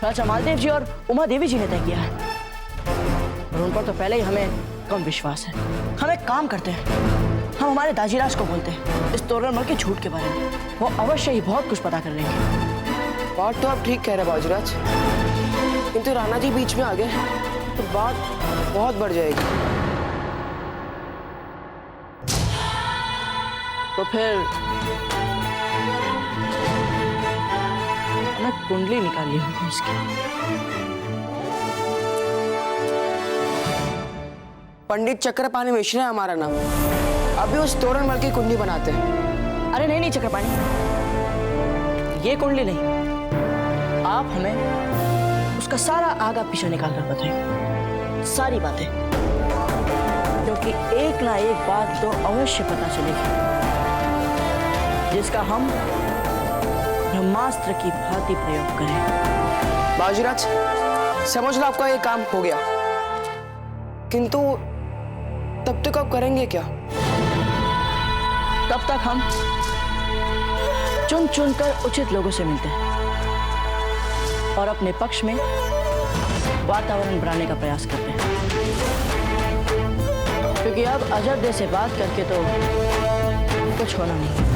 राजा मालदेव जी और उमा देवी जी ने तय किया है और उन पर तो पहले ही हमें कम विश्वास है। हम एक काम करते हैं, हम हमारे दाजीराज को बोलते हैं इस तोरणमल के झूठ के बारे में, वो अवश्य ही बहुत कुछ पता कर लेंगे। बात तो आप ठीक कह रहे बाजीराज, किंतु राणा जी बीच में आ गए तो बात बहुत बढ़ जाएगी। तो फिर मैं कुंडली निकाल ली होगी इसकी। पंडित चक्रपाणी मिश्र है हमारा नाम, अभी उस तोरणमल की कुंडली बनाते हैं। अरे नहीं चक्रपाणी, ये कुंडली नहीं, आप हमें उसका सारा आगा पीछा निकाल कर बताइए, सारी बातें, क्योंकि एक ना एक बात तो अवश्य पता चलेगी जिसका हम ब्रह्मास्त्र की भांति प्रयोग करें। बाजीराज समझ लो आपका ये काम हो गया, किंतु तब तक आप करेंगे क्या? तब तक हम चुन चुन कर उचित लोगों से मिलते हैं और अपने पक्ष में वातावरण बनाने का प्रयास करते हैं, क्योंकि अब अजब से बात करके तो कुछ होना नहीं।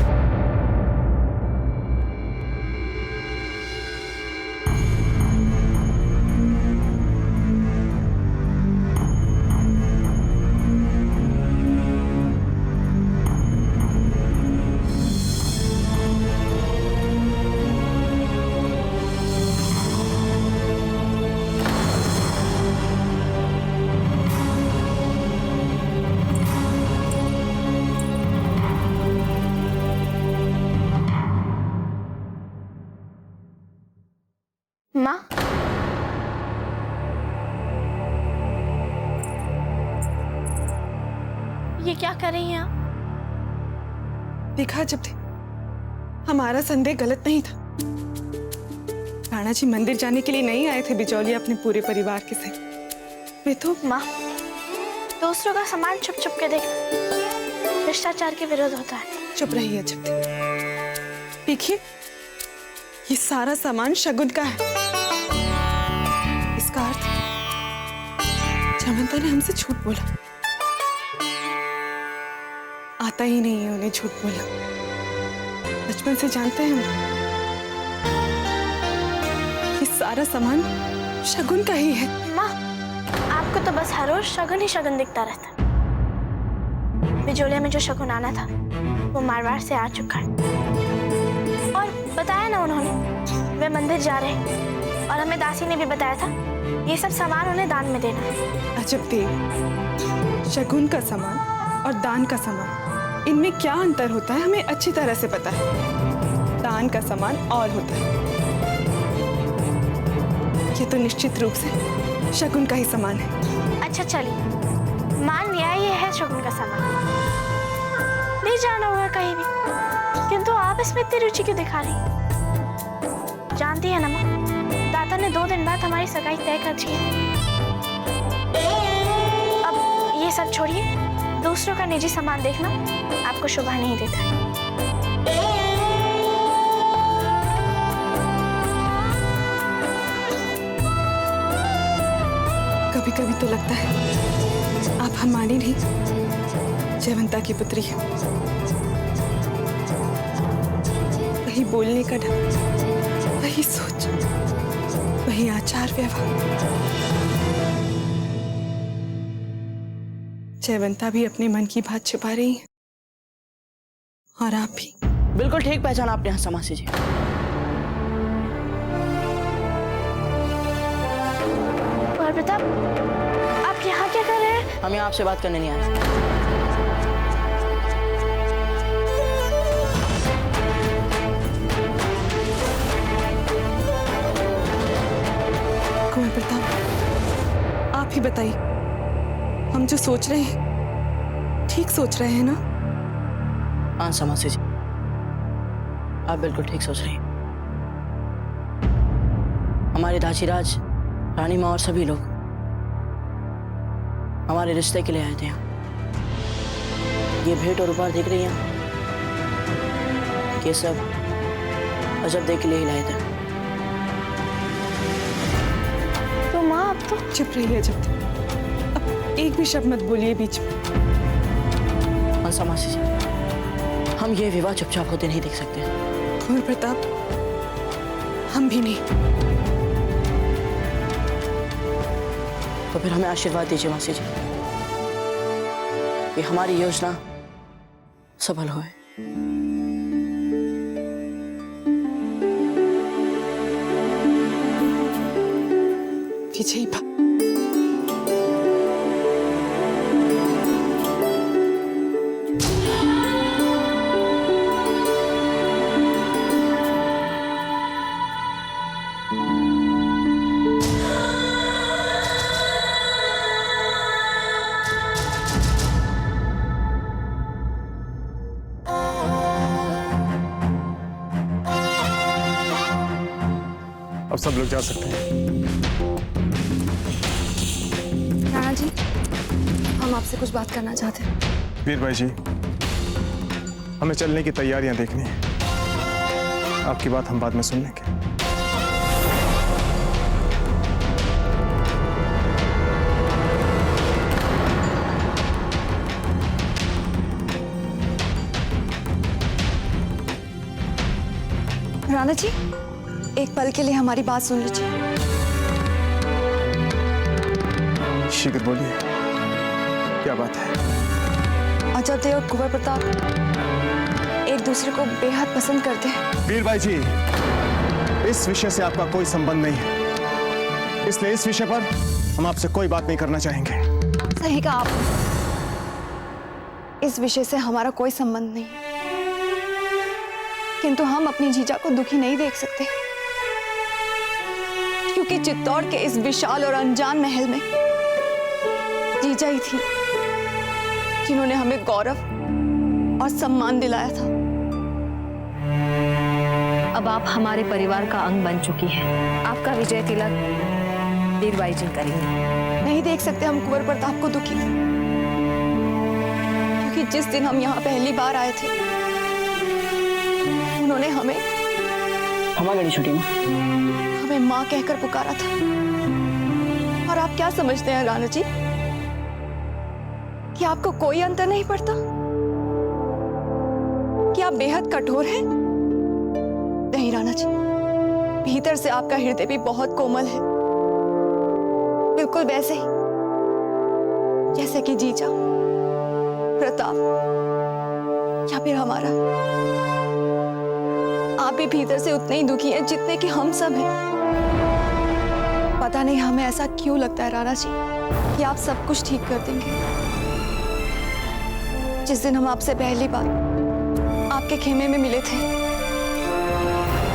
माँ, ये क्या कर रही हैं आप? देखा जब थे, हमारा संदेह गलत नहीं था। राणा जी मंदिर जाने के लिए नहीं आए थे बिजौलिया अपने पूरे परिवार के साथ। वे तो माँ, दूसरों का सामान छुप छुप के देखना भ्रष्टाचार के विरुद्ध होता है। चुप रहिए जब थे। देखिए, ये सारा सामान शगुन का है। इसका अर्थ जमंता ने हमसे झूठ बोला। आता ही नहीं है उन्हें झूठ बोलना, बचपन से जानते हैं हम। ये सारा सामान शगुन का ही है। माँ, आपको तो बस हर रोज शगुन ही शगुन दिखता रहता। बिजोलिया में जो शगुन आना था वो मारवाड़ से आ चुका है, और बताया ना उन्होंने वे मंदिर जा रहे हैं, और हमें दासी ने भी बताया था ये सब सामान उन्हें दान में देना। अजब देव, शगुन का सामान और दान का सामान, इनमें क्या अंतर होता है हमें अच्छी तरह से पता है। दान का सामान और होता है, ये तो निश्चित रूप से शगुन का ही सामान है। अच्छा चलिए, मान लिया ये है शगुन का सामान, ले जाना होगा कहीं भी, किंतु आप इसमें इतनी रुचि क्यों दिखा रही? जानती है ना माँ, दाता ने 2 दिन बाद हमारी सगाई तय कर दी है। अब ये सब छोड़िए, दूसरों का निजी सामान देखना आपको शोभा नहीं देता। कभी कभी तो लगता है आप हमारी नहीं, जयवंता की पुत्री है। वही बोलने का ढंग, वही सोच, वही आचार व्यवहार। जयवंता भी अपने मन की बात छुपा रही है, और आप भी। बिल्कुल ठीक पहचाना आपने हंसामासी जी। और प्रताप, आप यहाँ क्या कर रहे हैं? हम यहाँ आपसे बात करने नहीं आए। कुंवर प्रताप, आप ही बताइए, हम जो सोच रहे हैं ठीक सोच रहे हैं ना? हाँ समासी जी, आप बिल्कुल ठीक सोच रही हैं। हमारे दाजीराज रानी माँ और सभी लोग हमारे रिश्ते के लिए आए थे यहाँ। ये भेंट और उपहार देख रही हैं, ये सब अजब देख के लिए ही लाए थे। तो माँ अब तो चुप रहिए अजब, अब एक भी शब्द मत बोलिए बीच में। हंसा मासी जी, हम ये विवाह चुपचाप होते नहीं देख सकते। कुंवर प्रताप, हम भी नहीं। तो फिर हमें आशीर्वाद दीजिए मासी जी कि हमारी योजना सफल होए। विजयी बा, अब सब लोग जा सकते हैं। राणा जी, हम आपसे कुछ बात करना चाहते हैं। वीर भाई जी, हमें चलने की तैयारियां देखनी है। आपकी बात हम बाद में सुन लेंगे। राणा जी, एक पल के लिए हमारी बात सुन लीजिए। शीघ्र बोलिए, क्या बात है? अजब देव और कुंवर प्रताप एक दूसरे को बेहद पसंद करते हैं। वीर भाई जी, इस विषय से आपका कोई संबंध नहीं है, इसलिए इस विषय पर हम आपसे कोई बात नहीं करना चाहेंगे। सही कहा आपने, इस विषय से हमारा कोई संबंध नहीं है, किंतु हम अपनी जीजा को दुखी नहीं देख सकते, क्योंकि चित्तौड़ के इस विशाल और अनजान महल में जीजा ही थी जिन्होंने हमें गौरव और सम्मान दिलाया था। अब आप हमारे परिवार का अंग बन चुकी हैं। आपका विजय तिलक वीरबाई जी करेंगे। नहीं देख सकते हम कुंवर प्रताप को दुखी, क्योंकि जिस दिन हम यहाँ पहली बार आए थे उन्होंने हमें हमारी छोटी माँ हमें माँ कहकर पुकारा था। और आप क्या समझते हैं राणा जी कि आपको कोई अंतर नहीं पड़ता, कि आप बेहद कठोर हैं? नहीं राणा जी, भीतर से आपका हृदय भी बहुत कोमल है, बिल्कुल वैसे ही जैसे कि जीजा, प्रताप या फिर हमारा। आप भी भीतर से उतने ही दुखी हैं जितने कि हम सब हैं। पता नहीं हमें ऐसा क्यों लगता है राणा जी कि आप सब कुछ ठीक कर देंगे। जिस दिन हम आपसे पहली बार आपके खेमे में मिले थे,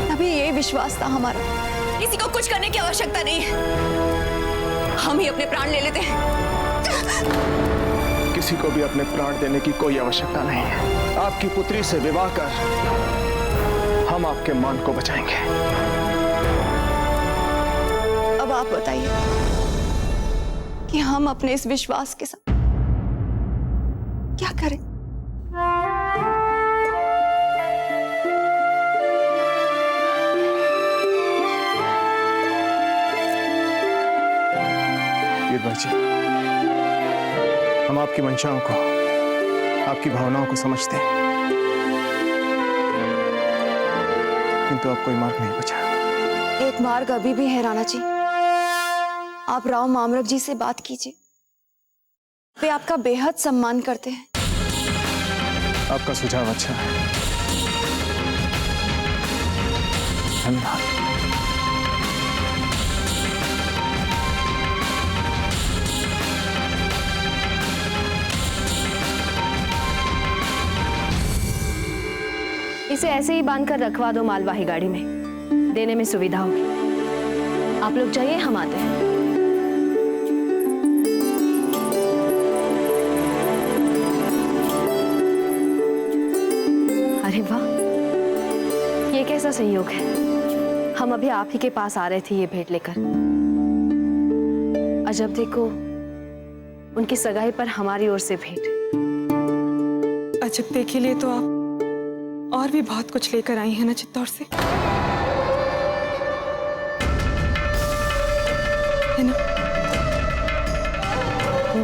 तभी ये विश्वास था हमारा, किसी को कुछ करने की आवश्यकता नहीं है, हम ही अपने प्राण ले लेते हैं। किसी को भी अपने प्राण देने की कोई आवश्यकता नहीं है। आपकी पुत्री से विवाह कर हम आपके मान को बचाएंगे। अब आप बताइए कि हम अपने इस विश्वास के साथ क्या करें? वीरबाई जी, हम आपकी मंशाओं को, आपकी भावनाओं को समझते हैं, किंतु अब कोई मार्ग नहीं बचा। एक मार्ग अभी भी है राणा जी। आप राव मामरक जी से बात कीजिए, वे आपका बेहद सम्मान करते हैं। आपका सुझाव अच्छा है, धन्यवाद। इसे ऐसे ही बांधकर रखवा दो मालवाही गाड़ी में, देने में सुविधा होगी। आप लोग जाइए, हम आते हैं। अरे वाह, ये कैसा संयोग है, हम अभी आप ही के पास आ रहे थे ये भेंट लेकर। अजब देखो उनकी सगाई पर हमारी ओर से भेंट। अजब के लिए तो आप और भी बहुत कुछ लेकर आई हैं ना चित्तौड़ से, है ना?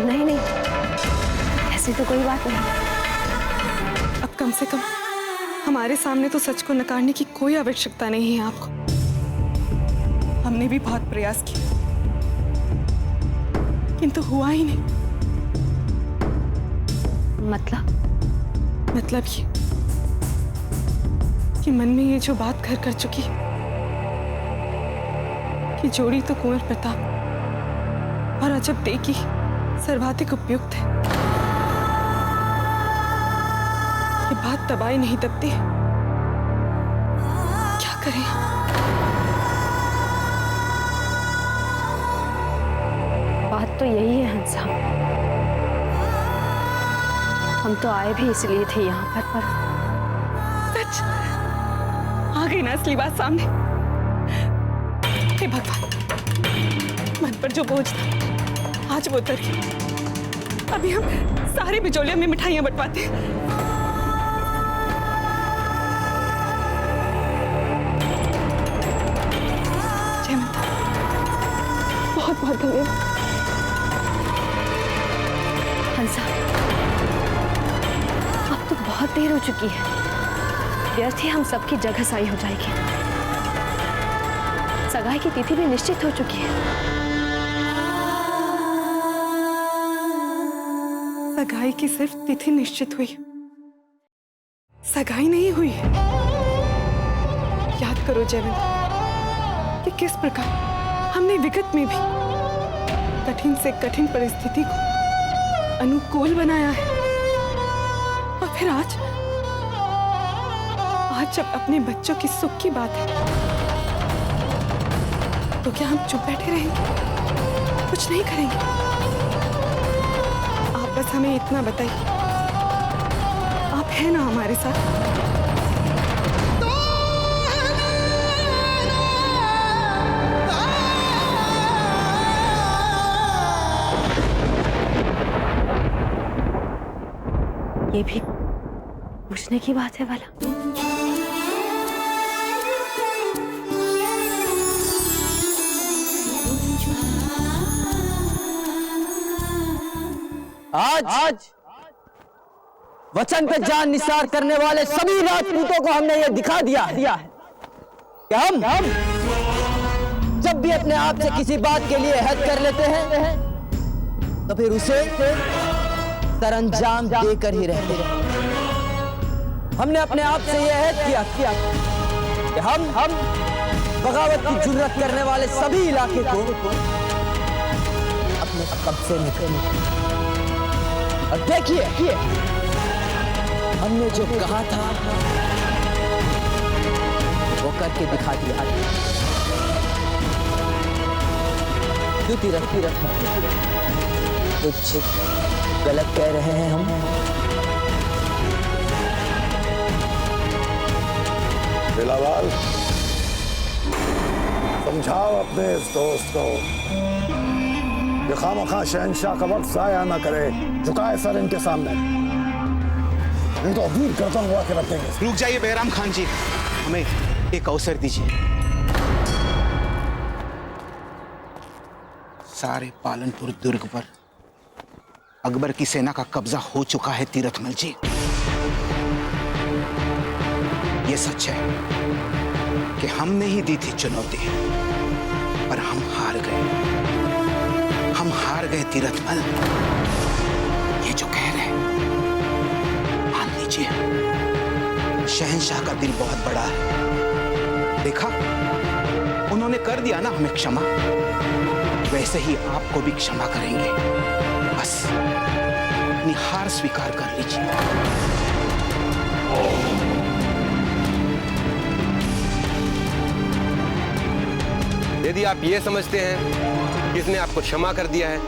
नहीं नहीं, ऐसी तो कोई बात नहीं। अब कम से कम हमारे सामने तो सच को नकारने की कोई आवश्यकता नहीं है आपको। हमने भी बहुत प्रयास किया किंतु हुआ ही नहीं। मतलब ये कि मन में ये जो बात घर कर चुकी है कि जोड़ी तो कुंवर प्रताप और अजब दे की सर्वाधिक उपयुक्त है, ये बात दबाई नहीं दबती। क्या करें? बात तो यही है हंसा, हम तो आए भी इसलिए थे यहाँ पर सच आ गई ना असली बात सामने। हे भगवान, मन पर जो बोझ था आज वो उतर गया। अभी हम सारे बिचौलियों में मिठाइयां बंटवाते हैं। जय माता, बहुत बहुत धन्यवाद। हंसा, अब तो बहुत देर हो चुकी है, व्यर्थ ही हम सबकी जगह साई हो जाएगी। सगाई की तिथि भी निश्चित हो चुकी है। सगाई की सिर्फ तिथि निश्चित हुई, सगाई नहीं हुई। याद करो जयवंत कि किस प्रकार हमने विगत में भी कठिन से कठिन परिस्थिति को अनुकूल बनाया है, और फिर आज जब अपने बच्चों की सुख की बात है तो क्या हम चुप बैठे रहेंगे, कुछ नहीं करेंगे? आप बस हमें इतना बताइए, आप हैं ना हमारे साथ? ये भी पूछने की बात है वाला। आज वचन पे जान निसार करने वाले सभी राजपूतों को हमने ये दिखा दिया है कि हम जब भी अपने आप से किसी बात के लिए अहद कर लेते हैं तो फिर उसे सरअंजाम देकर ही रहते हैं। हमने अपने आप से ये अहद किया कि हम बगावत की जुर्रत करने वाले सभी इलाके को अपने कब्जे में करेंगे। और देखिए, हमने जो कहा था वो करके दिखा दिया। क्यों रखती कुछ गलत कह रहे हैं हम? बिलावल, समझाओ अपने इस दोस्त को कि खामखा शहंशाह का वक्त जाया ना करे, झुकाए सर इनके सामने, नहीं तो अबीर गर्दन हुआ के रख देंगे। रुक जाइए बैराम खान जी, हमें एक अवसर दीजिए। सारे पालनपुर दुर्ग पर अकबर की सेना का कब्जा हो चुका है तीरथमल जी। ये सच है कि हमने ही दी थी चुनौती, पर हम हार गए तीरथमल। ये जो कह रहे हैं मान लीजिए, शहंशाह का दिल बहुत बड़ा है। देखा, उन्होंने कर दिया ना हमें क्षमा, वैसे ही आपको भी क्षमा करेंगे। बस अपनी हार स्वीकार कर लीजिए। यदि आप ये समझते हैं कि इसने आपको क्षमा कर दिया है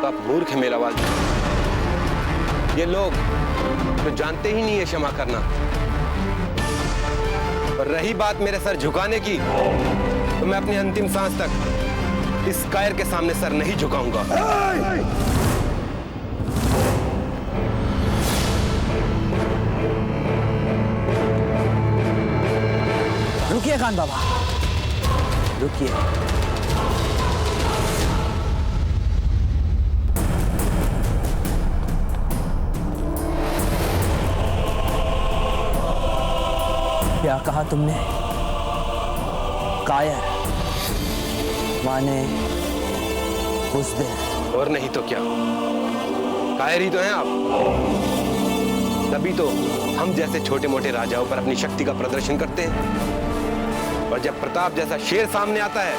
तो आप मूर्ख हैं मेलावाल। ये लोग तो जानते ही नहीं है क्षमा करना। और रही बात मेरे सर झुकाने की, तो मैं अपनी अंतिम सांस तक इस कायर के सामने सर नहीं झुकाऊंगा। रुकिए खान बाबा, रुकिए। क्या कहा तुमने? कायर माने बुज़दिल। और नहीं तो क्या, कायर ही तो हैं आप। तभी तो हम जैसे छोटे मोटे राजाओं पर अपनी शक्ति का प्रदर्शन करते हैं, और जब प्रताप जैसा शेर सामने आता है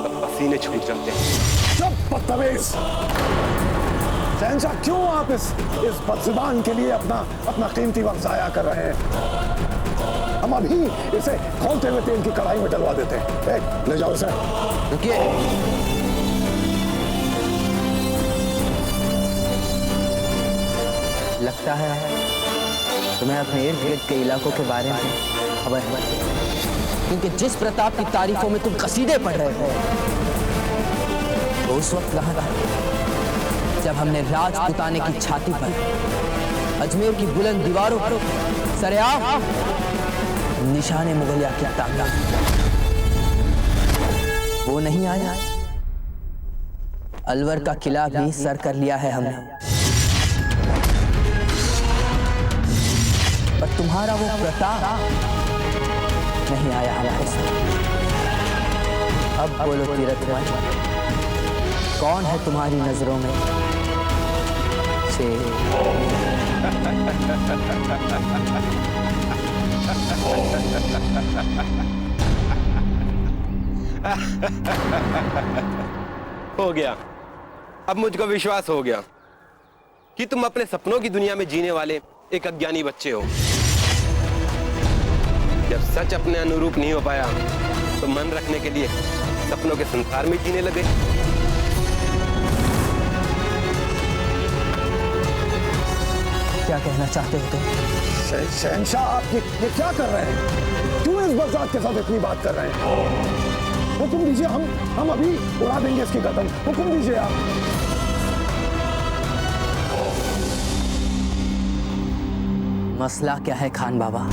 तब पसीने छूट जाते हैं। चुप बदतमीज! शहंशाह, क्यों आप इस बदजुबान के लिए अपना कीमती वक्त जाया कर रहे हैं? हम अभी इसे खोलते हुए तेल की कढ़ाई में डलवा देते हैं। ले जाओ इसे। रुकिए। लगता है तुम्हें अपने इर्द गिर्द के इलाकों के बारे में खबर है, क्योंकि जिस प्रताप की तारीफों में तुम कसीदे पढ़ रहे हो तो उस वक्त कहाँ था जब हमने राजपूताने की छाती पर अजमेर की बुलंद दीवारों पर सरेआम निशाने मुगलिया की ताकत। वो नहीं आया। अलवर का किला भी सर कर लिया है हमने, पर तुम्हारा वो प्रताप नहीं आया हमारे साथ। अब बोलो तीरथमल, कौन है तुम्हारी नजरों में शेर? हो गया, अब मुझको विश्वास हो गया कि तुम अपने सपनों की दुनिया में जीने वाले एक अज्ञानी बच्चे हो। जब सच अपने अनुरूप नहीं हो पाया तो मन रखने के लिए सपनों के संसार में जीने लगे। क्या कहना चाहते हो तुम? शहंशाह, आप ये क्या कर रहे हैं? क्यों इस बरसात के साथ इतनी बात कर रहे हैं? हुक्म दीजिए, हम अभी उड़ा देंगे इसकी गर्दन। हुक्म दीजिए आप। मसला क्या है खान बाबा?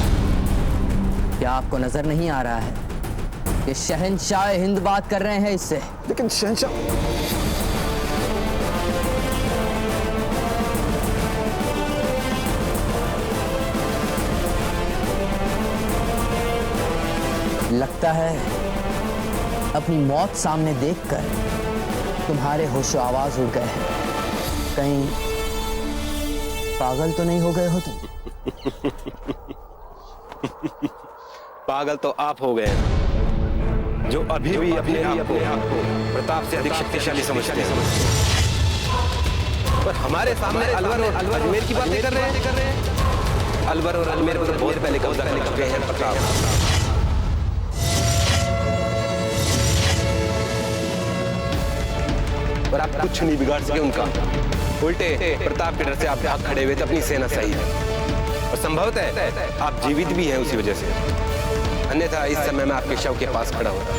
क्या आपको नजर नहीं आ रहा है कि शहंशाह हिंद बात कर रहे हैं इससे? लेकिन शहंशाह, लगता है अपनी मौत सामने देखकर तुम्हारे होशो आवाज उड़ गए हैं। कहीं पागल तो नहीं हो गए हो तुम? पागल तो आप हो गए हैं, जो अभी भी अपने आप को प्रताप से अधिक शक्तिशाली समझते हैं। पर हमारे सामने अलवर और अजमेर की बातें कर रहे हैं। अलवर और अजमेर को तो बहुत पहले कब्जा कर चुके हैं प्रताप। पर आप कुछ नहीं बिगाड़ सके उनका। उल्टे प्रताप के डर से आप भाग खड़े हुए थे अपनी सेना सहित, और संभवतः आप जीवित भी हैं उसी वजह से, अन्यथा इस समय मैं आपके शव के पास खड़ा होता।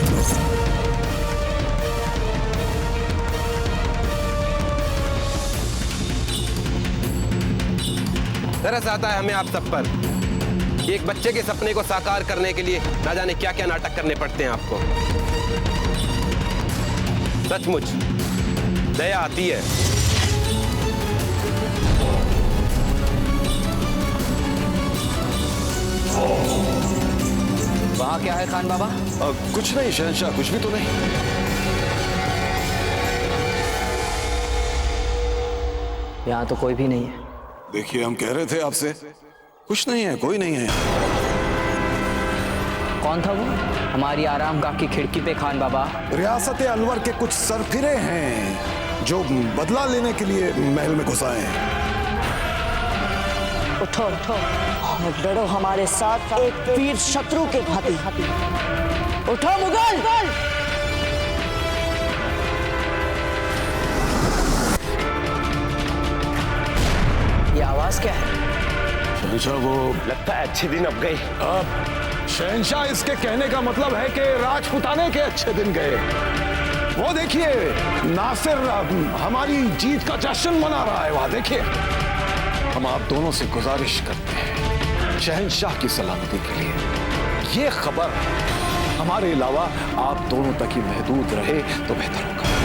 तरस आता है हमें आप सब पर कि एक बच्चे के सपने को साकार करने के लिए ना जाने क्या क्या नाटक करने पड़ते हैं आपको। सचमुच दया आती है। वहाँ क्या है खान बाबा? कुछ नहीं शहंशाह, कुछ भी तो नहीं। यहाँ तो कोई भी नहीं है। देखिए, हम कह रहे थे आपसे, कुछ नहीं है, कोई नहीं है। कौन था वो हमारी आरामगाह की खिड़की पे खान बाबा? रियासत अलवर के कुछ सरफिरे हैं जो बदला लेने के लिए महल में घुस आए हैं। उठो उठो, लड़ो हमारे साथ एक वीर शत्रु के भांति। उठो मुगल! ये आवाज क्या है? शहंशाह, वो लगता है अच्छे दिन अब गए। आप शहंशाह, इसके कहने का मतलब है कि राजपुताने के अच्छे दिन गए। वो देखिए, नासिर हमारी जीत का जश्न मना रहा है वहां, देखिए। हम आप दोनों से गुजारिश करते हैं शहंशाह की सलामती के लिए ये खबर हमारे अलावा आप दोनों तक ही महदूद रहे तो बेहतर होगा।